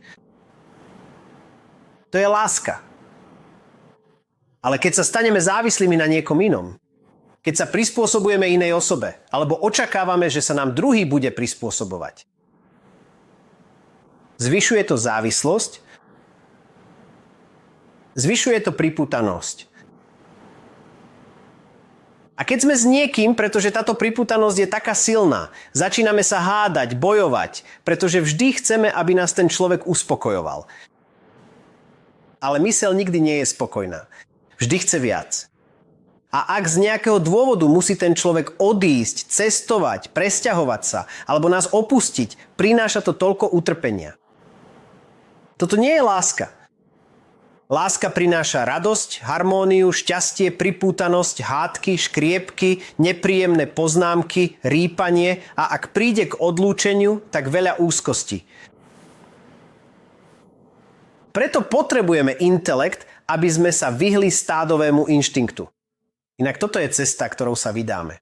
To je láska. Ale keď sa staneme závislými na niekom inom, keď sa prispôsobujeme inej osobe, alebo očakávame, že sa nám druhý bude prispôsobovať, zvyšuje to závislosť, zvyšuje to pripútanosť. A keď sme s niekým, pretože táto pripútanosť je taká silná, začíname sa hádať, bojovať, pretože vždy chceme, aby nás ten človek uspokojoval. Ale myseľ nikdy nie je spokojná. Vždy chce viac. A ak z nejakého dôvodu musí ten človek odísť, cestovať, presťahovať sa, alebo nás opustiť, prináša to toľko utrpenia. Toto nie je láska. Láska prináša radosť, harmóniu, šťastie, pripútanosť, hádky, škriepky, nepríjemné poznámky, rýpanie a ak príde k odlúčeniu, tak veľa úzkosti. Preto potrebujeme intelekt, aby sme sa vyhli stádovému inštinktu. Inak toto je cesta, ktorou sa vydáme.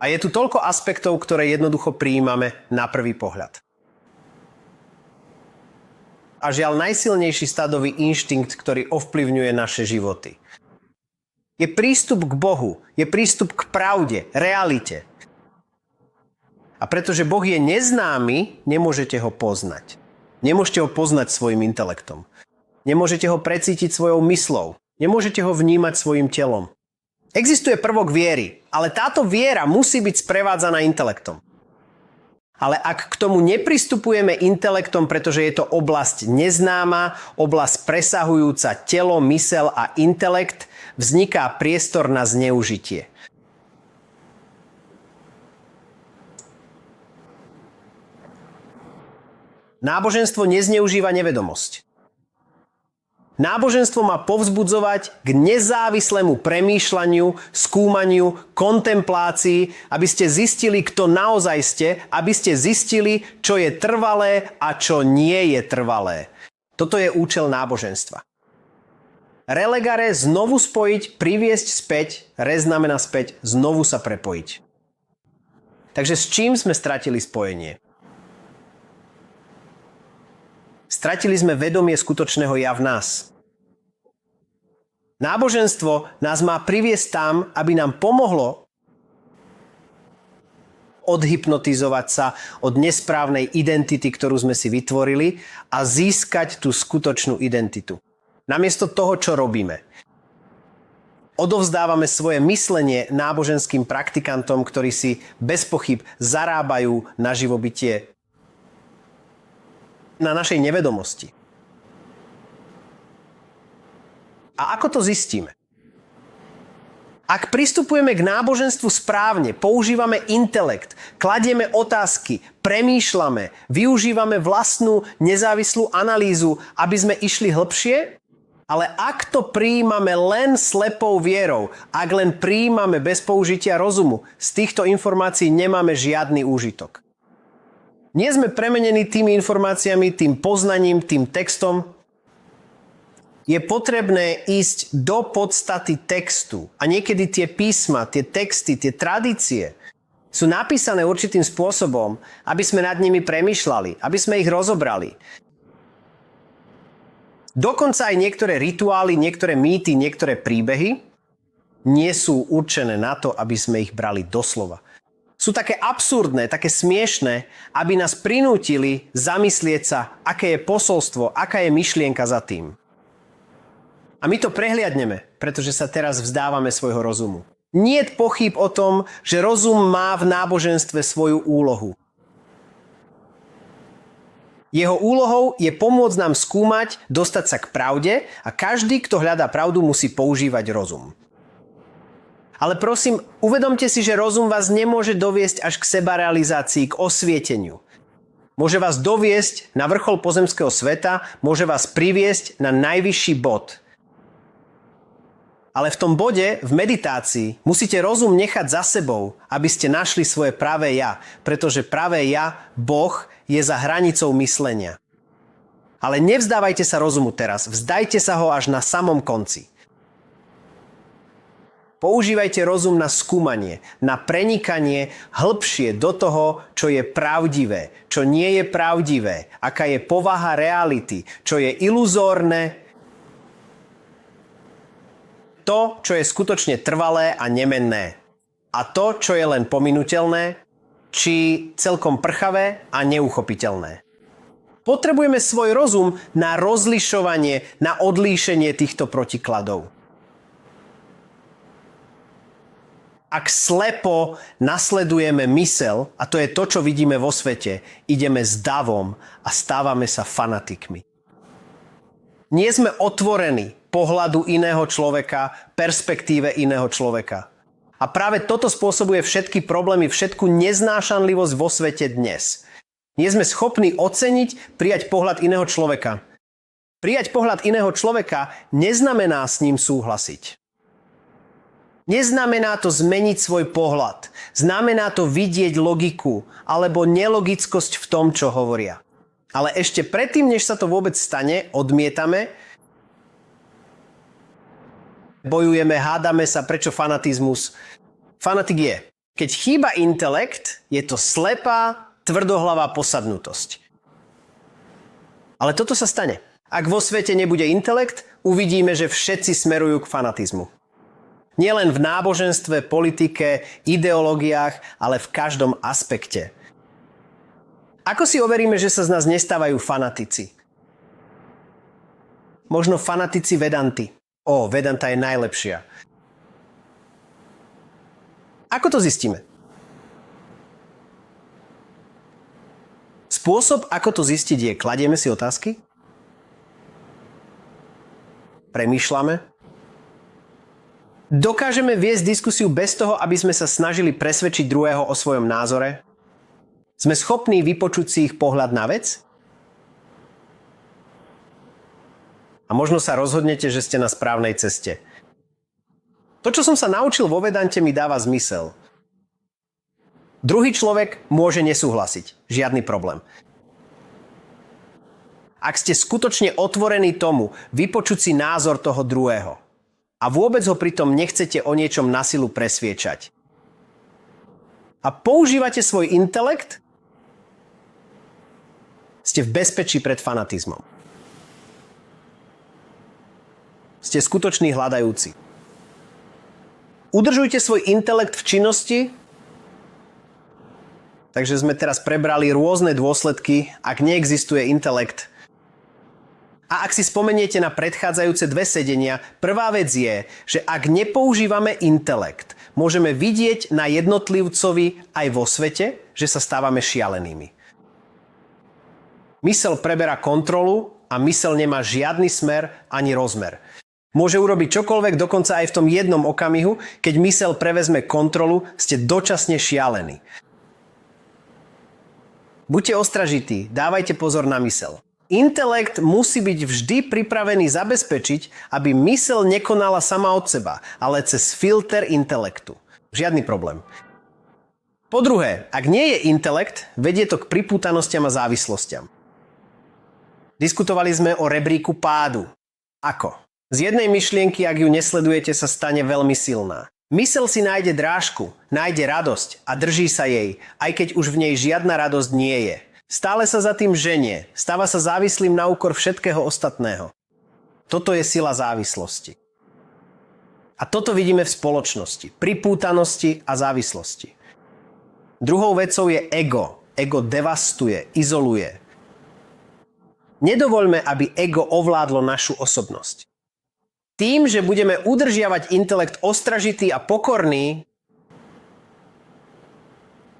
A je tu toľko aspektov, ktoré jednoducho prijímame na prvý pohľad. A žiaľ, najsilnejší stádový inštinkt, ktorý ovplyvňuje naše životy, je prístup k Bohu, je prístup k pravde, realite. A pretože Boh je neznámy, nemôžete ho poznať. Nemôžete ho poznať svojim intelektom. Nemôžete ho precítiť svojou myslou. Nemôžete ho vnímať svojim telom. Existuje prvok viery, ale táto viera musí byť sprevádzaná intelektom. Ale ak k tomu nepristupujeme intelektom, pretože je to oblasť neznáma, oblasť presahujúca telo, mysel a intelekt, vzniká priestor na zneužitie. Náboženstvo nezneužíva nevedomosť. Náboženstvo má povzbudzovať k nezávislému premýšľaniu, skúmaniu, kontemplácii, aby ste zistili, kto naozaj ste, aby ste zistili, čo je trvalé a čo nie je trvalé. Toto je účel náboženstva. Relegare znovu spojiť, priviesť späť, re znamená späť, znovu sa prepojiť. Takže s čím sme stratili spojenie? Stratili sme vedomie skutočného ja v nás. Náboženstvo nás má priviesť tam, aby nám pomohlo odhypnotizovať sa od nesprávnej identity, ktorú sme si vytvorili a získať tú skutočnú identitu. Namiesto toho, čo robíme. Odovzdávame svoje myslenie náboženským praktikantom, ktorí si bez pochyb zarábajú na živobytie na našej nevedomosti. A ako to zistíme? Ak pristupujeme k náboženstvu správne, používame intelekt, kladieme otázky, premýšľame, využívame vlastnú nezávislú analýzu, aby sme išli hlbšie, ale ak to prijímame len slepou vierou, ak len prijímame bez použitia rozumu, z týchto informácií nemáme žiadny úžitok. Nie sme premenení tými informáciami, tým poznaním, tým textom. Je potrebné ísť do podstaty textu. A niekedy tie písma, tie texty, tie tradície sú napísané určitým spôsobom, aby sme nad nimi premýšľali, aby sme ich rozobrali. Dokonca aj niektoré rituály, niektoré mýty, niektoré príbehy nie sú určené na to, aby sme ich brali doslova. Sú také absurdné, také smiešné, aby nás prinútili zamyslieť sa, aké je posolstvo, aká je myšlienka za tým. A my to prehliadneme, pretože sa teraz vzdávame svojho rozumu. Niet pochýb o tom, že rozum má v náboženstve svoju úlohu. Jeho úlohou je pomôcť nám skúmať, dostať sa k pravde a každý, kto hľadá pravdu, musí používať rozum. Ale prosím, uvedomte si, že rozum vás nemôže doviesť až k sebarealizácii, k osvieteniu. Môže vás doviesť na vrchol pozemského sveta, môže vás priviesť na najvyšší bod. Ale v tom bode, v meditácii, musíte rozum nechať za sebou, aby ste našli svoje pravé ja, pretože pravé ja, Boh, je za hranicou myslenia. Ale nevzdávajte sa rozumu teraz, vzdajte sa ho až na samom konci. Používajte rozum na skúmanie, na prenikanie hĺbšie do toho, čo je pravdivé, čo nie je pravdivé, aká je povaha reality, čo je iluzórne, to, čo je skutočne trvalé a nemenné. A to, čo je len pominuteľné, či celkom prchavé a neuchopiteľné. Potrebujeme svoj rozum na rozlišovanie, na odlíšenie týchto protikladov. Ak slepo nasledujeme mysel, a to je to, čo vidíme vo svete, ideme s davom a stávame sa fanatikmi. Nie sme otvorení pohľadu iného človeka, perspektíve iného človeka. A práve toto spôsobuje všetky problémy, všetku neznášanlivosť vo svete dnes. Nie sme schopní oceniť, prijať pohľad iného človeka. Prijať pohľad iného človeka neznamená s ním súhlasiť. Neznamená to zmeniť svoj pohľad. Znamená to vidieť logiku alebo nelogickosť v tom, čo hovoria. Ale ešte predtým, než sa to vôbec stane, odmietame, bojujeme, hádame sa, prečo fanatizmus. Fanatik je. Keď chýba intelekt, je to slepá, tvrdohlavá posadnutosť. Ale toto sa stane. Ak vo svete nebude intelekt, uvidíme, že všetci smerujú k fanatizmu. Nielen v náboženstve, politike, ideológiách, ale v každom aspekte. Ako si overíme, že sa z nás nestávajú fanatici? Možno fanatici Vedanty. Vedanta je najlepšia. Ako to zistíme? Spôsob, ako to zistiť, je, kladieme si otázky? Premýšľame? Dokážeme viesť diskusiu bez toho, aby sme sa snažili presvedčiť druhého o svojom názore? Sme schopní vypočuť si ich pohľad na vec? A možno sa rozhodnete, že ste na správnej ceste. To, čo som sa naučil vo Vedante, mi dáva zmysel. Druhý človek môže nesúhlasiť. Žiadny problém. Ak ste skutočne otvorení tomu, vypočuť si názor toho druhého a vôbec ho pritom nechcete o niečom na silu presviečať a používate svoj intelekt, ste v bezpečí pred fanatizmom. Ste skutoční hľadajúci. Udržujte svoj intelekt v činnosti. Takže sme teraz prebrali rôzne dôsledky, ak neexistuje intelekt. A ak si spomeniete na predchádzajúce 2 sedenia, prvá vec je, že ak nepoužívame intelekt, môžeme vidieť na jednotlivcovi aj vo svete, že sa stávame šialenými. Mysel preberá kontrolu a mysel nemá žiadny smer ani rozmer. Môže urobiť čokoľvek, dokonca aj v tom jednom okamihu, keď mysel prevezme kontrolu, ste dočasne šialení. Buďte ostražití, dávajte pozor na mysel. Intelekt musí byť vždy pripravený zabezpečiť, aby mysel nekonala sama od seba, ale cez filter intelektu. Žiadny problém. Po druhé, ak nie je intelekt, vedie to k pripútanostiam a závislostiam. Diskutovali sme o rebríku pádu. Ako? Z jednej myšlienky, ak ju nesledujete, sa stane veľmi silná. Mysel si nájde drážku, nájde radosť a drží sa jej, aj keď už v nej žiadna radosť nie je. Stále sa za tým ženie, stáva sa závislým na úkor všetkého ostatného. Toto je sila závislosti. A toto vidíme v spoločnosti, pripútanosti a závislosti. Druhou vecou je ego. Ego devastuje, izoluje. Nedovoľme, aby ego ovládlo našu osobnosť. Tým, že budeme udržiavať intelekt ostražitý a pokorný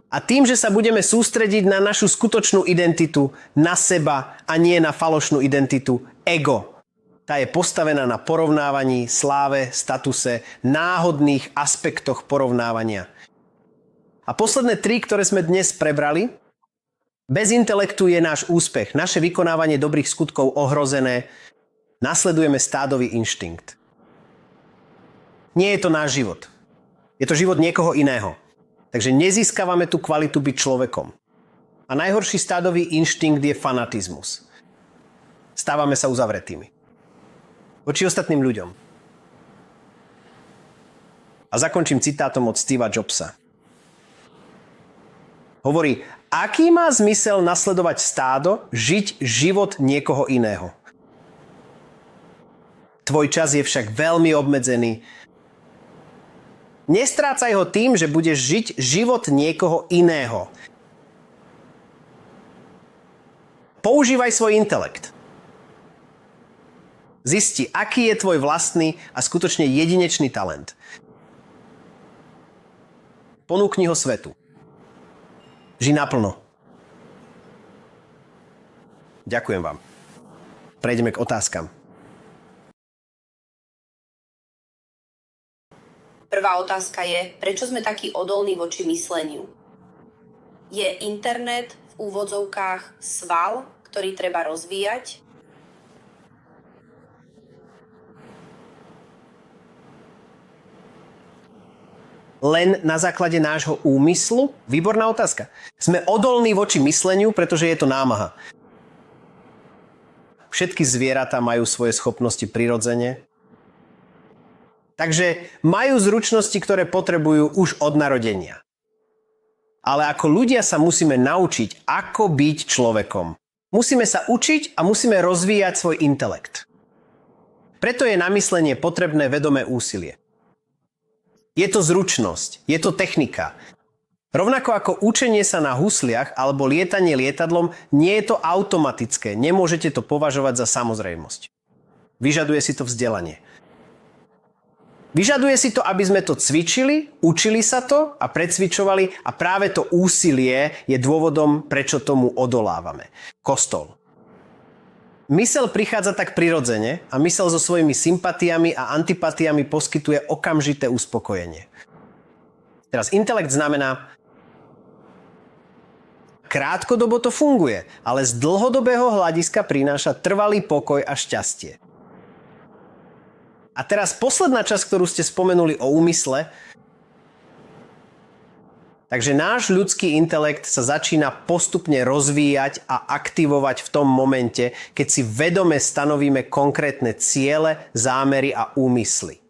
a tým, že sa budeme sústrediť na našu skutočnú identitu, na seba a nie na falošnú identitu, ego. Tá je postavená na porovnávaní, sláve, statuse, náhodných aspektoch porovnávania. A posledné 3, ktoré sme dnes prebrali, bez intelektu je náš úspech, naše vykonávanie dobrých skutkov ohrozené, nasledujeme stádový inštinkt. Nie je to náš život. Je to život niekoho iného. Takže nezískavame tú kvalitu byť človekom. A najhorší stádový inštinkt je fanatizmus. Stávame sa uzavretými. Voči ostatným ľuďom. A zakončím citátom od Steva Jobsa. Hovorí, aký má zmysel nasledovať stádo, žiť život niekoho iného? Tvoj čas je však veľmi obmedzený. Nestrácaj ho tým, že budeš žiť život niekoho iného. Používaj svoj intelekt. Zisti, aký je tvoj vlastný a skutočne jedinečný talent. Ponúkni ho svetu. Ži naplno. Ďakujem vám. Prejdeme k otázkam. Prvá otázka je, prečo sme takí odolní voči mysleniu? Je internet v úvodzovkách sval, ktorý treba rozvíjať? Len na základe nášho úmyslu? Výborná otázka. Sme odolní voči mysleniu, pretože je to námaha. Všetky zvieratá majú svoje schopnosti prirodzene. Takže majú zručnosti, ktoré potrebujú už od narodenia. Ale ako ľudia sa musíme naučiť, ako byť človekom. Musíme sa učiť a musíme rozvíjať svoj intelekt. Preto je na myslenie potrebné vedomé úsilie. Je to zručnosť, je to technika. Rovnako ako učenie sa na husliach alebo lietanie lietadlom, nie je to automatické, nemôžete to považovať za samozrejmosť. Vyžaduje si to vzdelanie. Vyžaduje si to, aby sme to cvičili, učili sa to a precvičovali a práve to úsilie je dôvodom, prečo tomu odolávame. Kostol. Myseľ prichádza tak prirodzene a myseľ so svojimi sympatiami a antipatiami poskytuje okamžité uspokojenie. Teraz intelekt znamená, krátkodobo to funguje, ale z dlhodobého hľadiska prináša trvalý pokoj a šťastie. A teraz posledná časť, ktorú ste spomenuli o úmysle. Takže náš ľudský intelekt sa začína postupne rozvíjať a aktivovať v tom momente, keď si vedome stanovíme konkrétne ciele, zámery a úmysly.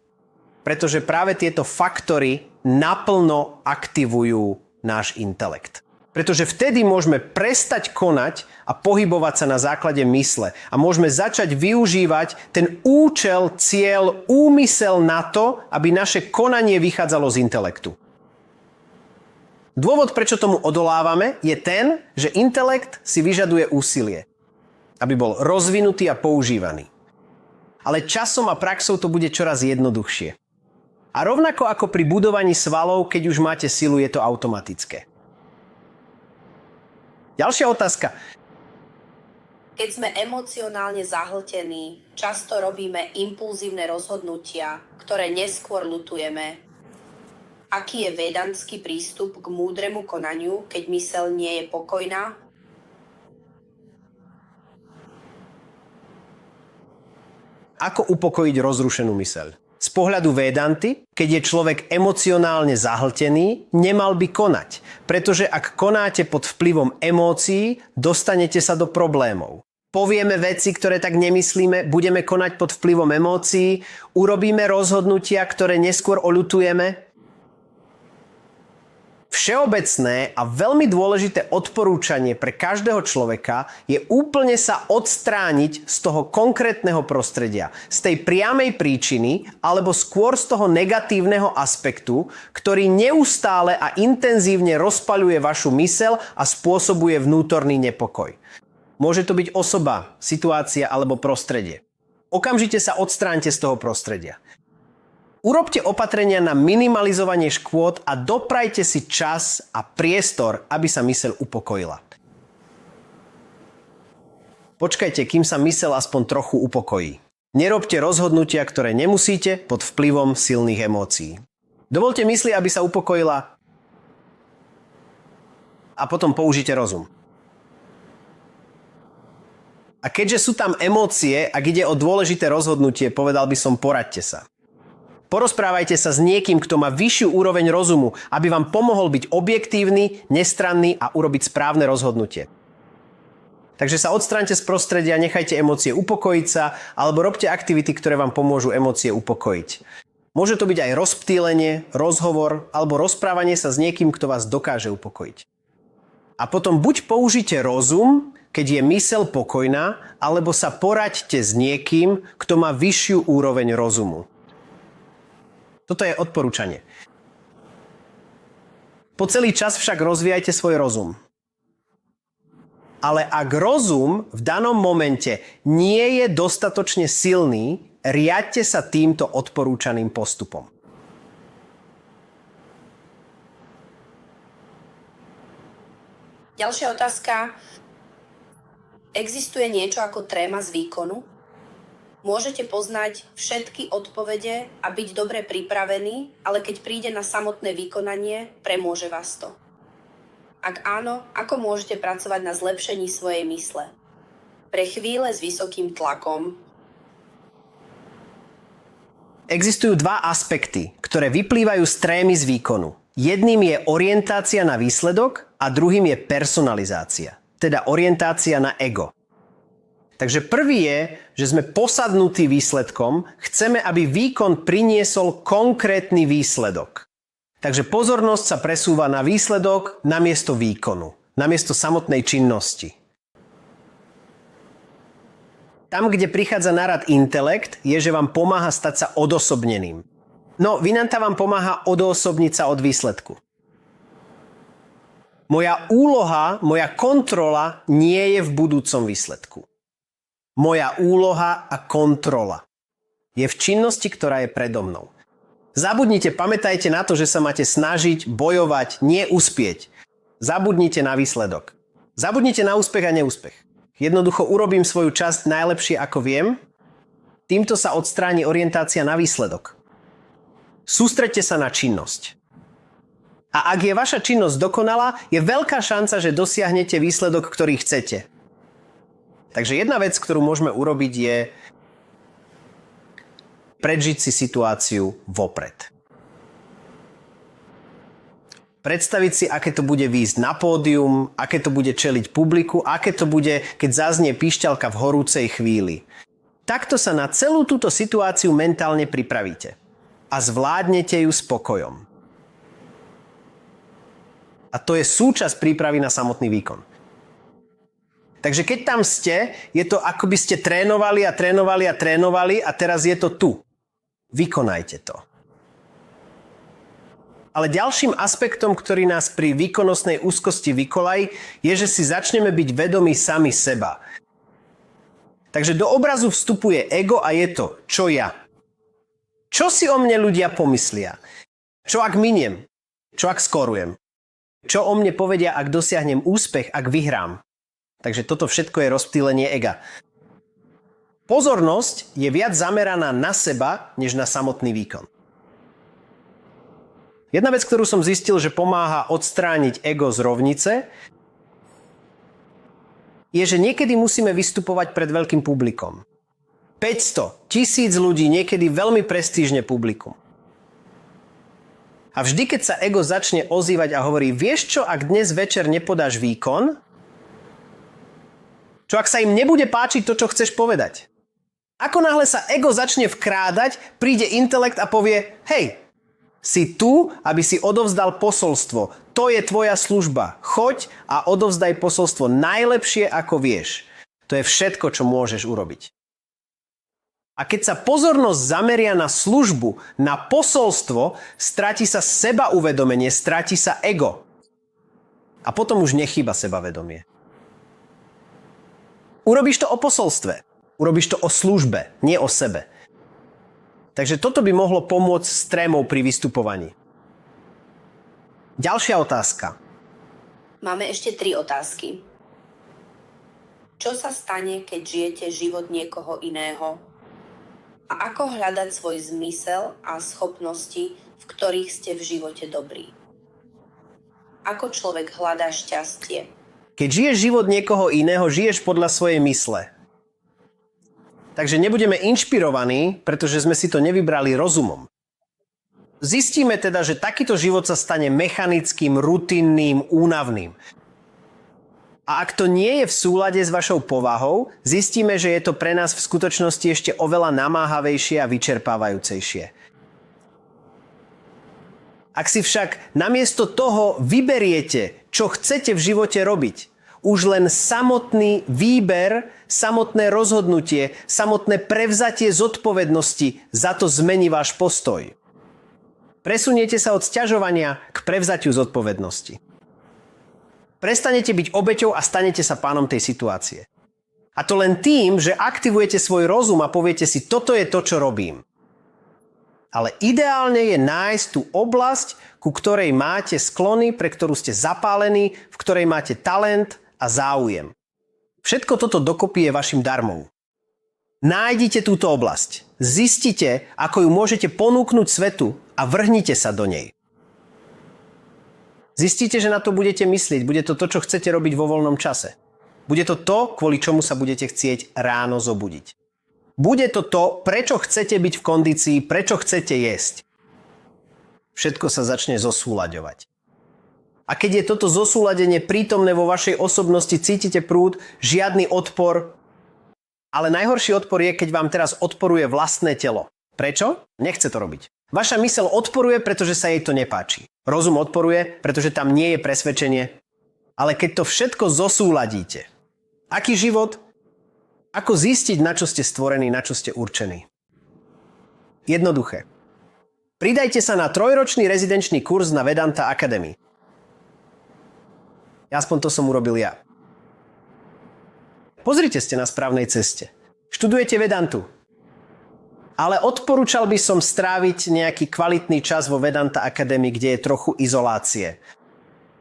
Pretože práve tieto faktory naplno aktivujú náš intelekt. Pretože vtedy môžeme prestať konať a pohybovať sa na základe mysle. A môžeme začať využívať ten účel, cieľ, úmysel na to, aby naše konanie vychádzalo z intelektu. Dôvod, prečo tomu odolávame, je ten, že intelekt si vyžaduje úsilie, aby bol rozvinutý a používaný. Ale časom a praxou to bude čoraz jednoduchšie. A rovnako ako pri budovaní svalov, keď už máte silu, je to automatické. Ďalšia otázka. Keď sme emocionálne zahltení, často robíme impulzívne rozhodnutia, ktoré neskôr ľutujeme. Aký je vedantský prístup k múdremu konaniu, keď myseľ nie je pokojná? Ako upokojiť rozrušenú myseľ? Z pohľadu Vedanty, keď je človek emocionálne zahltený, nemal by konať. Pretože ak konáte pod vplyvom emócií, dostanete sa do problémov. Povieme veci, ktoré tak nemyslíme, budeme konať pod vplyvom emócií, urobíme rozhodnutia, ktoré neskôr oľutujeme. Všeobecné a veľmi dôležité odporúčanie pre každého človeka je úplne sa odstrániť z toho konkrétneho prostredia, z tej priamej príčiny alebo skôr z toho negatívneho aspektu, ktorý neustále a intenzívne rozpaľuje vašu myseľ a spôsobuje vnútorný nepokoj. Môže to byť osoba, situácia alebo prostredie. Okamžite sa odstráňte z toho prostredia. Urobte opatrenia na minimalizovanie škôd a doprajte si čas a priestor, aby sa myseľ upokojila. Počkajte, kým sa myseľ aspoň trochu upokojí. Nerobte rozhodnutia, ktoré nemusíte pod vplyvom silných emócií. Dovolte mysli, aby sa upokojila a potom použite rozum. A keďže sú tam emócie, ak ide o dôležité rozhodnutie, povedal by som, poraďte sa. Porozprávajte sa s niekým, kto má vyššiu úroveň rozumu, aby vám pomohol byť objektívny, nestranný a urobiť správne rozhodnutie. Takže sa odstráňte z prostredia, nechajte emócie upokojiť sa, alebo robte aktivity, ktoré vám pomôžu emócie upokojiť. Môže to byť aj rozptýlenie, rozhovor, alebo rozprávanie sa s niekým, kto vás dokáže upokojiť. A potom buď použite rozum, keď je myseľ pokojná, alebo sa poraďte s niekým, kto má vyššiu úroveň rozumu. Toto je odporúčanie. Po celý čas však rozvíjajte svoj rozum. Ale ak rozum v danom momente nie je dostatočne silný, riaďte sa týmto odporúčaným postupom. Ďalšia otázka. Existuje niečo ako tréma z výkonu? Môžete poznať všetky odpovede a byť dobre pripravení, ale keď príde na samotné vykonanie, premôže vás to. Ak áno, ako môžete pracovať na zlepšení svojej mysle? Pre chvíle s vysokým tlakom. Existujú dva aspekty, ktoré vyplývajú z trémy z výkonu. Jedným je orientácia na výsledok a druhým je personalizácia, teda orientácia na ego. Takže prvý je, že sme posadnutí výsledkom, chceme, aby výkon priniesol konkrétny výsledok. Takže pozornosť sa presúva na výsledok namiesto výkonu, namiesto samotnej činnosti. Tam, kde prichádza na rad intelekt, je, že vám pomáha stať sa odosobneným. No, Vinanta vám pomáha odosobniť sa od výsledku. Moja úloha, moja kontrola nie je v budúcom výsledku. Moja úloha a kontrola je v činnosti, ktorá je predo mnou. Zabudnite, pamätajte na to, že sa máte snažiť, bojovať, nie uspieť. Zabudnite na výsledok. Zabudnite na úspech a neúspech. Jednoducho urobím svoju časť najlepšie, ako viem. Týmto sa odstráni orientácia na výsledok. Sústreďte sa na činnosť. A ak je vaša činnosť dokonalá, je veľká šanca, že dosiahnete výsledok, ktorý chcete. Takže jedna vec, ktorú môžeme urobiť, je predžiť si situáciu vopred. Predstaviť si, aké to bude výjsť na pódium, aké to bude čeliť publiku, aké to bude, keď zaznie píšťalka v horúcej chvíli. Takto sa na celú túto situáciu mentálne pripravíte a zvládnete ju s pokojom. A to je súčasť prípravy na samotný výkon. Takže keď tam ste, je to ako by ste trénovali a teraz je to tu. Vykonajte to. Ale ďalším aspektom, ktorý nás pri výkonnostnej úzkosti vykolají, je, že si začneme byť vedomí sami seba. Takže do obrazu vstupuje ego a je to, čo ja. Čo si o mne ľudia pomyslia? Čo ak miniem? Čo ak skorujem? Čo o mne povedia, ak dosiahnem úspech, ak vyhrám? Takže toto všetko je rozptýlenie ega. Pozornosť je viac zameraná na seba, než na samotný výkon. Jedna vec, ktorú som zistil, že pomáha odstrániť ego z rovnice, je, že niekedy musíme vystupovať pred veľkým publikom. 500, 1000 ľudí, niekedy veľmi prestížne publikum. A vždy, keď sa ego začne ozývať a hovorí, vieš čo, ak dnes večer nepodáš výkon, čo ak sa im nebude páčiť to, čo chceš povedať? Ako náhle sa ego začne vkrádať, príde intelekt a povie, hej, si tu, aby si odovzdal posolstvo. To je tvoja služba. Choď a odovzdaj posolstvo najlepšie, ako vieš. To je všetko, čo môžeš urobiť. A keď sa pozornosť zameria na službu, na posolstvo, stratí sa sebauvedomenie, stratí sa ego. A potom už nechýba sebavedomie. Urobíš to o posolstve. Urobíš to o službe, nie o sebe. Takže toto by mohlo pomôcť s trémou pri vystupovaní. Ďalšia otázka. Máme ešte 3 otázky. Čo sa stane, keď žijete život niekoho iného? A ako hľadať svoj zmysel a schopnosti, v ktorých ste v živote dobrí? Ako človek hľadá šťastie? Keď žiješ život niekoho iného, žiješ podľa svojej mysle. Takže nebudeme inšpirovaní, pretože sme si to nevybrali rozumom. Zistíme teda, že takýto život sa stane mechanickým, rutinným, únavným. A ak to nie je v súlade s vašou povahou, zistíme, že je to pre nás v skutočnosti ešte oveľa namáhavejšie a vyčerpávajúcejšie. Ak si však namiesto toho vyberiete, čo chcete v živote robiť, už len samotný výber, samotné rozhodnutie, samotné prevzatie zodpovednosti za to zmení váš postoj. Presuniete sa od sťažovania k prevzatiu zodpovednosti. Prestanete byť obeťou a stanete sa pánom tej situácie. A to len tým, že aktivujete svoj rozum a poviete si, toto je to, čo robím. Ale ideálne je nájsť tú oblasť, ku ktorej máte sklony, pre ktorú ste zapálení, v ktorej máte talent a záujem. Všetko toto dokopy je vašim darmom. Nájdite túto oblasť. Zistite, ako ju môžete ponúknuť svetu a vrhnite sa do nej. Zistíte, že na to budete myslieť. Bude to to, čo chcete robiť vo voľnom čase. Bude to to, kvôli čomu sa budete chcieť ráno zobudiť. Bude to to, prečo chcete byť v kondícii, prečo chcete jesť. Všetko sa začne zosúľaďovať. A keď je toto zosúladenie prítomné vo vašej osobnosti, cítite prúd, žiadny odpor. Ale najhorší odpor je, keď vám teraz odporuje vlastné telo. Prečo? Nechce to robiť. Vaša myseľ odporuje, pretože sa jej to nepáči. Rozum odporuje, pretože tam nie je presvedčenie. Ale keď to všetko zosúladíte, aký život? Ako zistiť, na čo ste stvorení, na čo ste určení? Jednoduché. Pridajte sa na 3-ročný rezidenčný kurz na Vedanta Academy. Aspoň to som urobil ja. Pozrite, ste na správnej ceste. Študujete Vedantu. Ale odporúčal by som stráviť nejaký kvalitný čas vo Vedanta Academy, kde je trochu izolácie.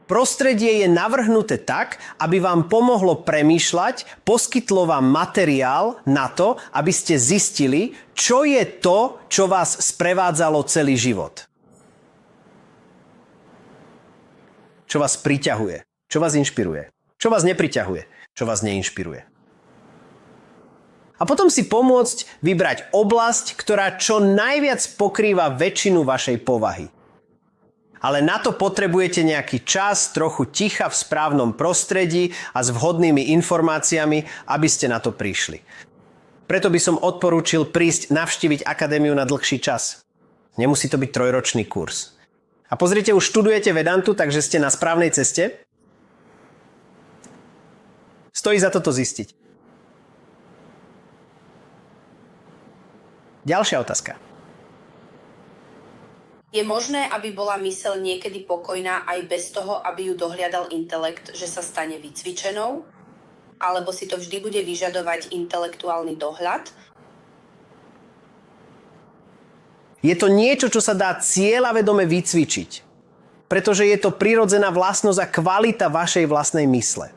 Prostredie je navrhnuté tak, aby vám pomohlo premýšľať, poskytlo vám materiál na to, aby ste zistili, čo je to, čo vás sprevádzalo celý život. Čo vás priťahuje, čo vás inšpiruje, čo vás nepriťahuje, čo vás neinšpiruje. A potom si pomôcť vybrať oblasť, ktorá čo najviac pokrýva väčšinu vašej povahy. Ale na to potrebujete nejaký čas, trochu ticha v správnom prostredí a s vhodnými informáciami, aby ste na to prišli. Preto by som odporúčil prísť navštíviť akadémiu na dlhší čas. Nemusí to byť 3-ročný kurz. A pozrite, už študujete Vedantu, takže ste na správnej ceste. Stojí za toto zistiť. Ďalšia otázka. Je možné, aby bola myseľ niekedy pokojná aj bez toho, aby ju dohliadal intelekt, že sa stane vycvičenou? Alebo si to vždy bude vyžadovať intelektuálny dohľad? Je to niečo, čo sa dá cieľavedome vycvičiť. Pretože je to prirodzená vlastnosť a kvalita vašej vlastnej mysle.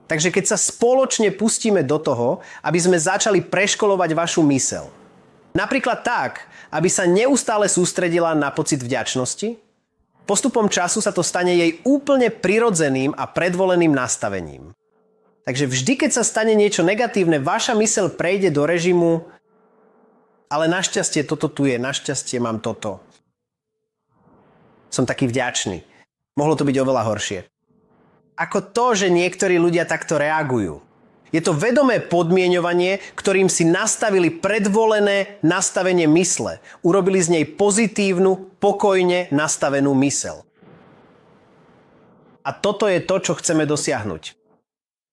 Takže keď sa spoločne pustíme do toho, aby sme začali preškolovať vašu myseľ, napríklad tak, aby sa neustále sústredila na pocit vďačnosti, postupom času sa to stane jej úplne prirodzeným a predvoleným nastavením. Takže vždy, keď sa stane niečo negatívne, vaša myseľ prejde do režimu, ale našťastie toto tu je, našťastie mám toto. Som taký vďačný. Mohlo to byť oveľa horšie. Ako to, že niektorí ľudia takto reagujú. Je to vedomé podmieňovanie, ktorým si nastavili predvolené nastavenie mysle. Urobili z nej pozitívnu, pokojne nastavenú myseľ. A toto je to, čo chceme dosiahnuť.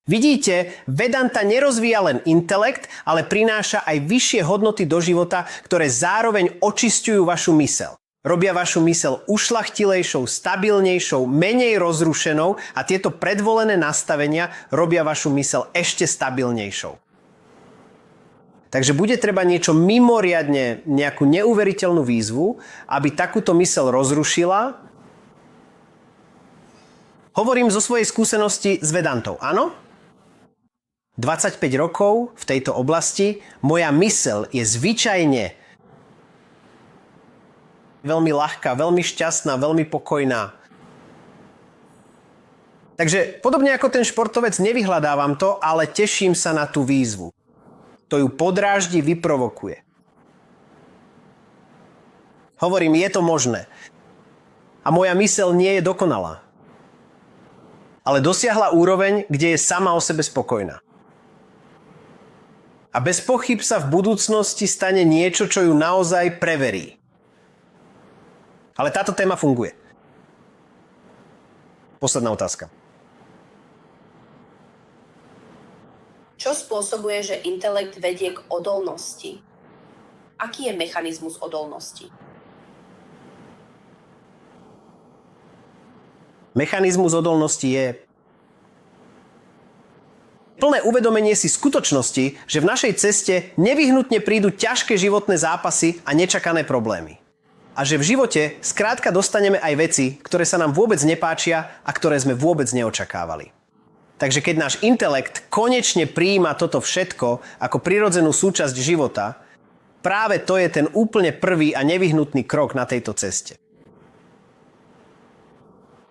Vidíte, Vedanta nerozvíja len intelekt, ale prináša aj vyššie hodnoty do života, ktoré zároveň očisťujú vašu myseľ. Robia vašu myseľ ušľachtilejšou, stabilnejšou, menej rozrušenou a tieto predvolené nastavenia robia vašu myseľ ešte stabilnejšou. Takže bude treba niečo mimoriadne, nejakú neuveriteľnú výzvu, aby takúto myseľ rozrušila. Hovorím zo svojej skúsenosti s Vedantou, áno? 25 rokov v tejto oblasti, moja myseľ je zvyčajne veľmi ľahká, veľmi šťastná, veľmi pokojná. Takže podobne ako ten športovec nevyhľadávam to, ale teším sa na tú výzvu. To ju podráždi, vyprovokuje. Hovorím, je to možné. A moja myseľ nie je dokonalá. Ale dosiahla úroveň, kde je sama o sebe spokojná. A bez pochyb sa v budúcnosti stane niečo, čo ju naozaj preverí. Ale táto téma funguje. Posledná otázka. Čo spôsobuje, že intelekt vedie k odolnosti? Aký je mechanizmus odolnosti? Mechanizmus odolnosti je plné uvedomenie si skutočnosti, že v našej ceste nevyhnutne prídu ťažké životné zápasy a nečakané problémy. A že v živote skrátka dostaneme aj veci, ktoré sa nám vôbec nepáčia a ktoré sme vôbec neočakávali. Takže keď náš intelekt konečne prijíma toto všetko ako prirodzenú súčasť života, práve to je ten úplne prvý a nevyhnutný krok na tejto ceste.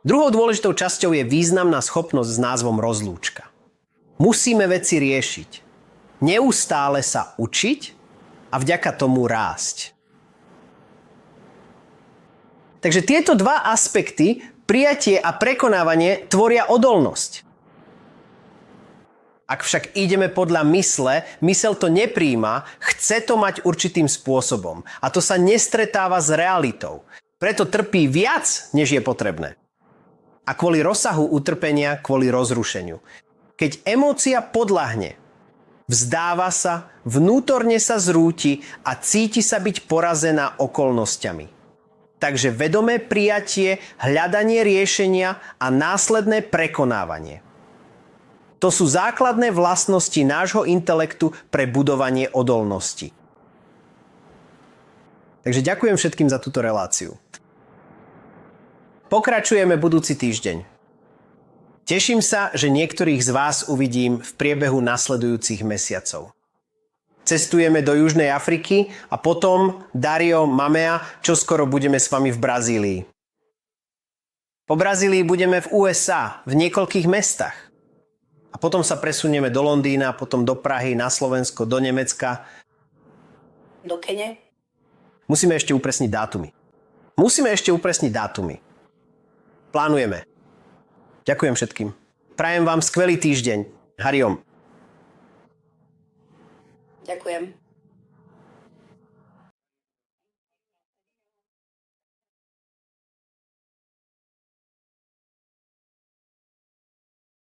Druhou dôležitou časťou je významná schopnosť s názvom rozlúčka. Musíme veci riešiť. Neustále sa učiť a vďaka tomu rásť. Takže tieto dva aspekty, prijatie a prekonávanie, tvoria odolnosť. Ak však ideme podľa mysel to nepríjma, chce to mať určitým spôsobom. A to sa nestretáva s realitou. Preto trpí viac, než je potrebné. A kvôli rozsahu utrpenia, kvôli rozrušeniu. Keď emócia podľahne, vzdáva sa, vnútorne sa zrúti a cíti sa byť porazená okolnosťami. Takže vedomé prijatie, hľadanie riešenia a následné prekonávanie. To sú základné vlastnosti nášho intelektu pre budovanie odolnosti. Takže ďakujem všetkým za túto reláciu. Pokračujeme budúci týždeň. Teším sa, že niektorých z vás uvidím v priebehu nasledujúcich mesiacov. Cestujeme do Južnej Afriky a potom, Dario, Mamea, čoskoro budeme s vami v Brazílii. Po Brazílii budeme v USA, v niekoľkých mestách. A potom sa presunieme do Londýna, potom do Prahy, na Slovensko, do Nemecka. Do Kene? Musíme ešte upresniť dátumy. Plánujeme. Ďakujem všetkým. Prajem vám skvelý týždeň. Hariom. Ďakujem.